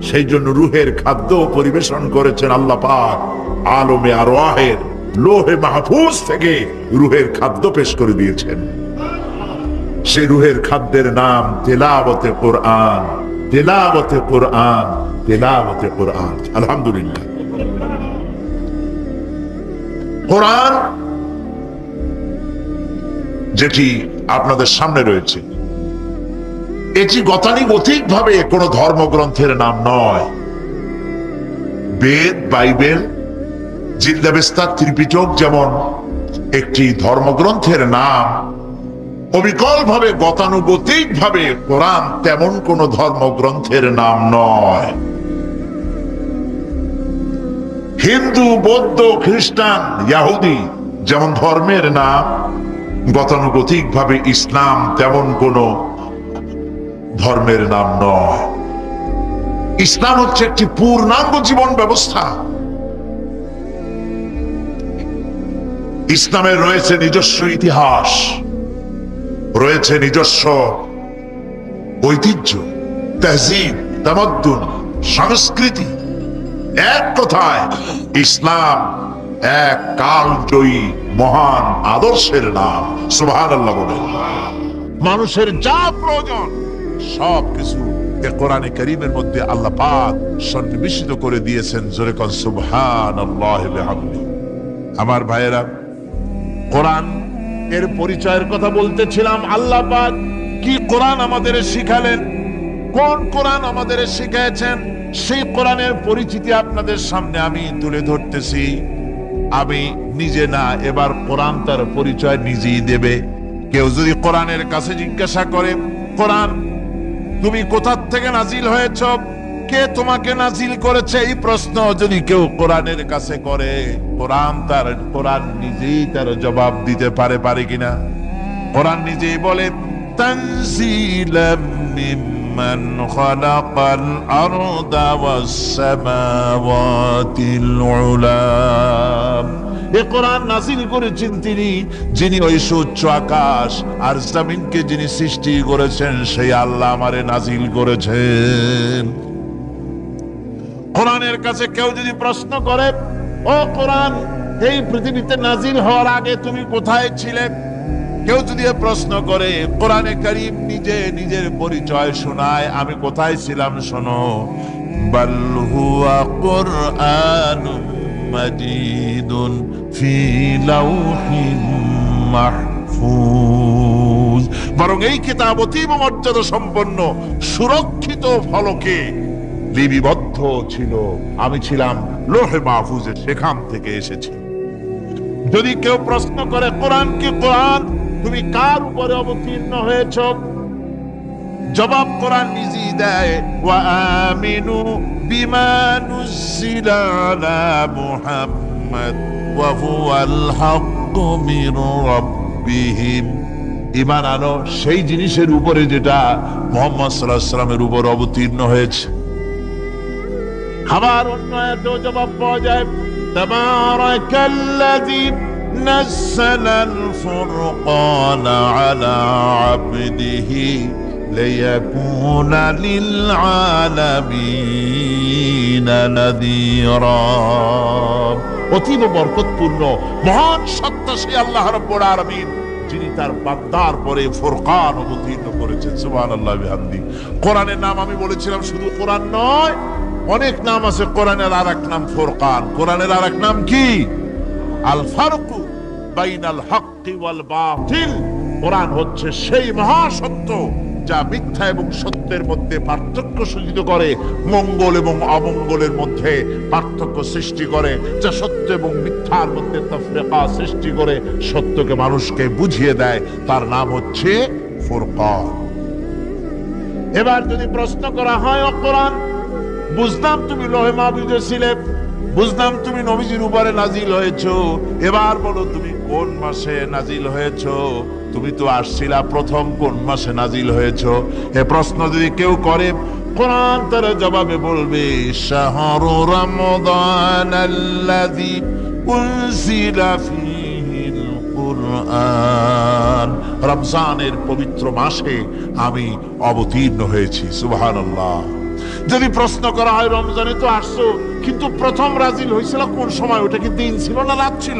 সেই জন্য রূহের খাদ্য পরিবেশন করেছেন আল্লাহ পাক আলমে আরওয়াহের লোহে মাহফুজ থেকে রূহের খাদ্য পেশ করে দিয়েছেন। সেই রূহের খাদ্যের নাম তেলাওয়াতে কোরআন, তেলাওয়াতে কোরআন, তেলাওয়াতে কোরআন। আলহামদুলিল্লাহ। কোরআন যেটি আপনাদের সামনে রয়েছে, এটি গতানুগতিক ভাবে কোন ধর্মগ্রন্থের নাম নয়। বেদ, বাইবেল, জিন্দাবেস্তা, ত্রিপিটক যেমন একটি ধর্মগ্রন্থের নাম, অবিকল ভাবে গতানুগতিক ভাবে কোরআন তেমন কোন ধর্মগ্রন্থের নাম নয়। হিন্দু, বৌদ্ধ, খ্রিস্টান, ইহুদি যেমন ধর্মের নাম, গতানুগতিক ভাবে ইসলাম তেমন কোন ধর্মের নাম নয়। ইসলাম হচ্ছে একটি পূর্ণাঙ্গ জীবন ব্যবস্থা। ইসলামের রয়েছে নিজস্ব ইতিহাস, রয়েছে নিজস্ব ঐতিহ্য, তাহজিব, তামাদ্দুন, সংস্কৃতি। এক কথায় ইসলাম এক কালজয়ী মহান আদর্শের নাম। সুবহানাল্লাহ বলেন। মানুষের যা প্রয়োজন সবকিছু কোরআনে কারীমের মধ্যে আল্লাহ পাক সন্নিবেশিত করে দিয়েছেন। জোরে কোন সুবহানাল্লাহি ওয়া বিহামদিহি। আমার ভাইয়েরা, কোরআন এর পরিচয়ের কথা বলতেছিলাম। আল্লাহ পাক কি কোরআন আমাদের শিখালেন, কোন কোরআন আমাদের শিখিয়েছেন, সেই কোরআনের পরিচিতি আপনাদের সামনে আমি তুলে ধরতেছি। আমি নিজে না, এবার কোরআন তার পরিচয় নিজেই দেবে। কেউ যদি কোরআনের কাছে জিজ্ঞাসা করে, কোরআন তুমি কোথা থেকে নাজিল হয়েছ, কে তোমাকে নাজিল করেছে, এই প্রশ্ন যদি কেউ কোরআনের কাছে করে, কোরআন নিজেই তার জবাব দিতে পারে কিনা? কোরআন নিজেই বলে, তানজিলাম মিম্মান খালাকাল আরদা ওয়াস সামাওয়াতিল উলা। এ কোরআন নাজিল করেছেন তিনি, যিনি ওই সুউচ্চ আকাশ আর জমিনকে যিনি সৃষ্টি করেছেন, সেই আল্লাহ আমারে নাজিল করেছেন। কোরআনের কাছে কেউ যদি প্রশ্ন করে, ও কোরআন এই পৃথিবীতে নাজিল হওয়ার আগে তুমি কোথায় ছিলে, কেউ যদি প্রশ্ন করে, কোরআনে কারীম নিজে নিজের পরিচয় শোনায়, আমি কোথায় ছিলাম শোনো। বাল হুয়া কুরআনুম মাজিদুন ফি লাওহিন মাহফুজ। বরং এই কিতাব অতীব মর্যাদা সম্পন্ন সুরক্ষিত ফলকে লিপিবদ্ধ ছিল। আমি ছিলাম লোহে মাহফুজে, সেখান থেকে এসেছি। যদি কেউ প্রশ্ন করে, কোরআন কি কোরআন তুমি কার উপরে অবতীর্ণ হয়েছ, জবাব কোরআন নিজেই দেয়, ওয়া আমিনু বিমা নুজিলা আলা মুহাম্মাদ ওয়া হুয়াল হাক্কু মির রাব্বিহিম। ঈমান আনো সেই জিনিসের উপরে যেটা মুহাম্মদ সাল্লাল্লাহু আলাইহি ওয়াসাল্লামের উপর অবতীর্ণ হয়েছে। আবার অন্য আয়াতেও জবাব পাওয়া যায়, তাবারাকাল্লাযী নাযালাল ফুরকানা আলা আবদিহি লিয়াকুনা লিল আলামিনা নাযীরা। অতীব বরকতপূর্ণ মহান সত্তা সেই আল্লাহ রাব্বুল আলামিন, যিনি তার বান্দার পরে ফুরকান অবতীর্ণ করেছেন। সুবহানাল্লাহি ওয়া বিহামদিহি। কোরআনের নাম আমি বলেছিলাম শুধু কোরআন নয়, অনেক নাম আছে। কোরআনের আরেক নাম ফুরকান। কোরআনের আরেক নাম কি? আল ফারকু বাইনাল হাক্কি ওয়াল বাতিল। কোরআন হচ্ছে সেই মহাসত্য যা মিথ্যা এবং সত্যের মধ্যে পার্থক্য সূচিত করে, মঙ্গল এবং অমঙ্গলের মধ্যে পার্থক্য সৃষ্টি করে, যা সত্য এবং মিথ্যার মধ্যে তাফরিকা সৃষ্টি করে, সত্যকে মানুষকে বুঝিয়ে দেয়। তার নাম হচ্ছে ফুরকান। এবার যদি প্রশ্ন করা হয় ও কোরআন, বুঝলাম তুমি লোহে মাহফুজে ছিলে, বুঝলাম তুমি নবীজির উপরে নাজিল হয়েছো, এবার বলো তুমি কোন মাসে নাজিল হয়েছো? তুমি তো আসছিলা প্রথম কোন মাসে নাজিল হয়েছো? এ প্রশ্ন যদি কেউ করে, কোরআন তার জবাবে বলবে শাহরু রমাদান আল্লাযী উনজিলা ফীহিল কুরআন, রমজানের পবিত্র মাসে আমি অবতীর্ণ হয়েছি। সুবহানাল্লাহ। যদি প্রশ্ন করা হয় রমজানে তো আসছো, কিন্তু প্রথম নাজিল হয়েছিল কোন সময়? ওটা কি দিন ছিল না রাত ছিল?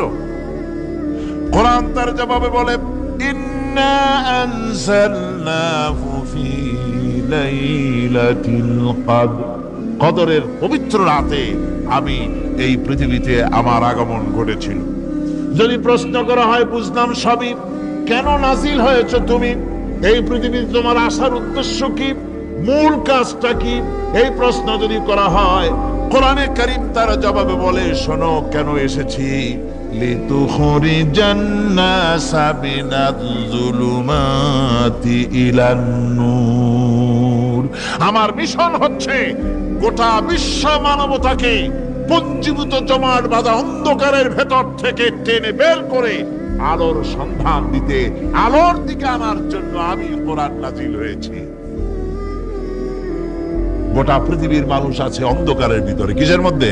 কোরআন তার জবাবে বলে ইন্না আনজালনাহু ফী লাইলাতিল কদর, কদরের পবিত্র রাতে আমি এই পৃথিবীতে আমার আগমন ঘটেছিল। যদি প্রশ্ন করা হয় বুঝলাম সবই, কেন নাজিল হয়েছে তুমি? এই পৃথিবীতে তোমার আসার উদ্দেশ্য কি? মূল কাজটা কি? এই প্রশ্ন যদি করা হয়, কোরআনে কারীম তার জবাবে বলে শোনো কেন এসেছি। লিতুখরিজান নাসা মিনাজ-জুলুমাতি ইলান-নূর, আমার মিশন হচ্ছে গোটা বিশ্ব মানবতাকে পঞ্জীভূত জমাট বাঁধা অন্ধকারের ভেতর থেকে টেনে বের করে আলোর সন্ধান দিতে, আলোর দিকে আনার জন্য আমি কোরআন নাজিল হয়েছি। গোটা পৃথিবীর মানুষ আছে অন্ধকারের ভিতরে। কিসের মধ্যে?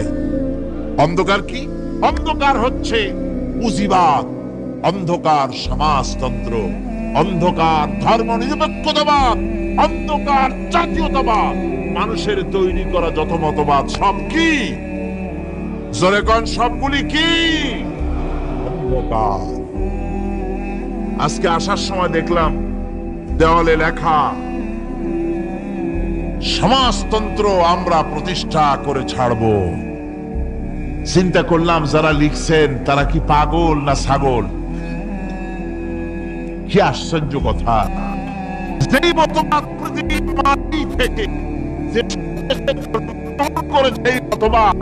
অন্ধকার কি? অন্ধকার হচ্ছে পুঁজিবাদ, অন্ধকার সমাজতন্ত্র, অন্ধকার ধর্ম নিরপেক্ষতাবাদ, অন্ধকার জাতীয়তাবাদ, মানুষের তৈরি করা যত মতবাদ সব কি? জোরে কোন সবগুলি কি? অন্ধকার। আজকে আসার সময় দেখলাম দেওয়ালে লেখা সমাজতন্ত্র আমরা প্রতিষ্ঠা করে ছাড়ব। চিন্তা করলাম যারা লিখছেন তারা কি পাগল না ছাগল? কি আশ্চর্য কথা! যেই মতবাদ পৃথিবীর মাটি থেকে যে করেছে এই মতবাদ,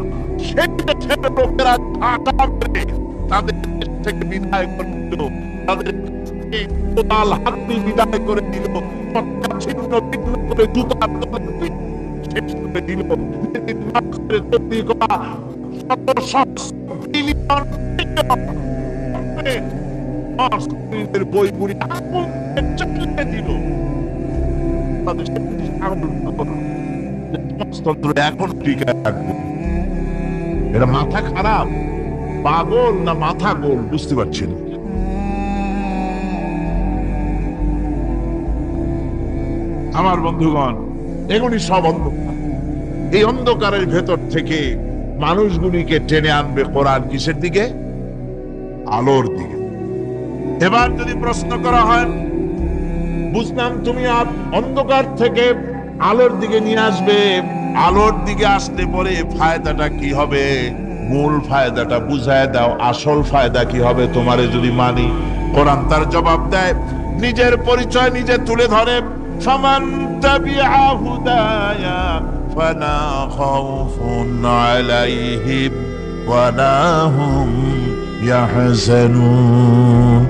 সেই দেশের লোকেরা ঢাকা মেরে তাদের দেশ থেকে বিদায় করে দিল, তাদের কোদাল হাতি বিদায় করে দিল, ছিন্ন ভিন্ন করে জুতার তলে শেষ করে দিল। তৈরি করা বইগুলি চালিয়ে দিল। এখন টিকে থাকবে। এটা মাথা খারাপ, পাগল না মাথা গোল বুঝতে পারছি না। আমার বন্ধুগণ, এগুলি সব অন্ধকার। এই অন্ধকারের ভেতর থেকে মানুষগুলিকে টেনে আনবে কোরআন কিসের দিকে? আলোর দিকে। এবার যদি প্রশ্ন করা হয়, বুঝলাম তুমি অন্ধকার থেকে আলোর দিকে নিয়ে আসবে, আলোর দিকে আসলে পরে ফায়দাটা কি হবে? মূল ফায়দাটা বুঝায় দাও, আসল ফায়দা কি হবে তোমারে যদি মানি? কোরআন তার জবাব দেয়, নিজের পরিচয় নিজে তুলে ধরে, ফামান তাবিআ হুদায়া ফালা খাউফুন আলাইহিম ওয়ালা হুম ইয়াহজানুন।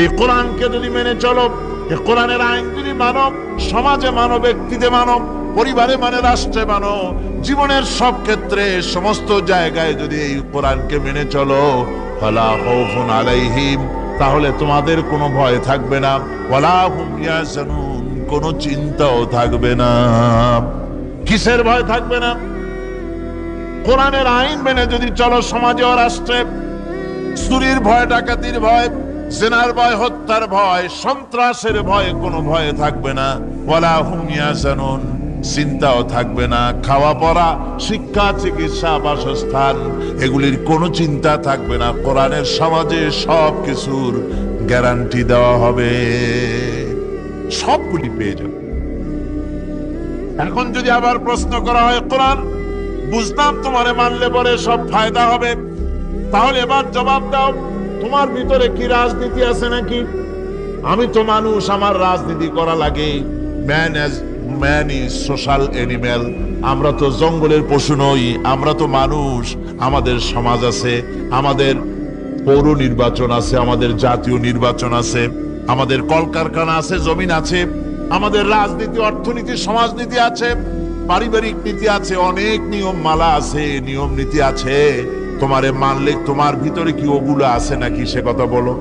এই কোরআনকে যদি মেনে চলো, এই কোরআনের আইন যদি মানো, সমাজে মানো, ব্যক্তিতে মানো, পরিবারে মানে, রাষ্ট্রে মানো, জীবনের সব ক্ষেত্রে সমস্ত জায়গায় যদি এই কোরআনকে মেনে চলো, ফালা খাউফুন আলাইহিম, তাহলে তোমাদের কোনো ভয় থাকবে না, ওয়ালা হুম ইয়াহজানুন, কোনো চিন্তাও থাকবে না। কিসের ভয় থাকবে না? কোরআনের আইন মেনে যদি চলো সমাজে ও রাষ্ট্রে, চুরির ভয়, ডাকাতির ভয়, জিনার ভয়, হত্যার ভয়, সন্ত্রাসের ভয়, কোনো ভয় থাকবে না। ওয়ালা হুম ইয়াহজানুন, চিন্তাও থাকবে না। খাওয়া পড়া, শিক্ষা, চিকিৎসা, বাসস্থান, এগুলির কোনো চিন্তা থাকবে না। কোরআনের সমাজে সব কিছুর গ্যারান্টি দেওয়া হবে, সবগুলি পেয়ে যাবে। এখন যদি আবার প্রশ্ন করা হয়, কোরআন বুঝলাম তোমারে মানলে পরে সব ফায়দা হবে, তাহলে এবার জবাব দাও, তোমার ভিতরে কি রাজনীতি আছে নাকি? আমি তো মানুষ, আমার রাজনীতি করা লাগে। Man is social animal. আমরা তো জঙ্গলের পশু নই, আমরা তো মানুষ। আমাদের সমাজ আছে, আমাদের পৌর নির্বাচন আছে, আমাদের জাতীয় নির্বাচন আছে, আমাদের কলকারখানা আছে, জমিন আছে, আমাদের রাজনীতি, অর্থনীতি, সমাজনীতি আছে, পারিবারিক নীতি আছে, অনেক নিয়ম মালা আছে, নিয়ম নীতি আছে। তোমারে মানলে তোমার ভিতরে কি ওগুলো আছে নাকি সে কথা বলো।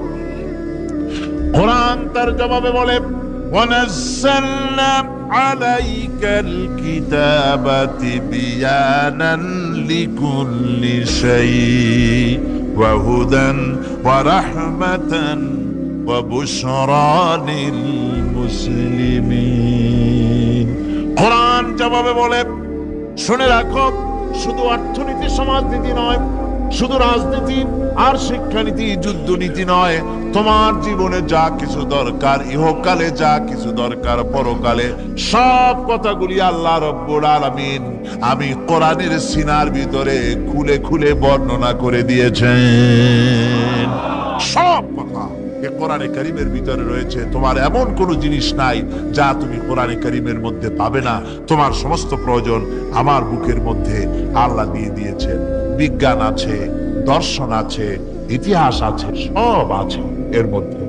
কোরআন তার জবাবে বলে ওয়ানাজ্জালনা আলাইকাল কিতাবা তিবয়ানান লিকুল্লি শাই ওয়া হুদান ওয়া রাহমাতান ওয়া বুশরা লিল মুসলিমিন। কোরআন জবাবে বলে শুনে রাখো, শুধু অর্থনীতি সমাজনীতি নয়, শুধু রাজনীতি আর শিক্ষানীতি যুদ্ধনীতি নয়, তোমার জীবনে যা কিছু দরকার, ইহকালে যা কিছু দরকার, পরকালে সব কথাগুলি আল্লাহ রব্বুল আলামিন আমি কোরআনের সিনার ভিতরে খুলে খুলে বর্ণনা করে দিয়েছেন। সব কথা কোরআনে কারীমের ভিতরে রয়েছে। তোমার এমন কোন জিনিস নাই যা তুমি কোরআনে কারীমের মধ্যে পাবে না। তোমার সমস্ত প্রয়োজন আমার বুকের মধ্যে আল্লাহ দিয়ে দিয়েছেন। বিজ্ঞান আছে, দর্শন আছে, ইতিহাস আছে, সব আছে এর মধ্যে।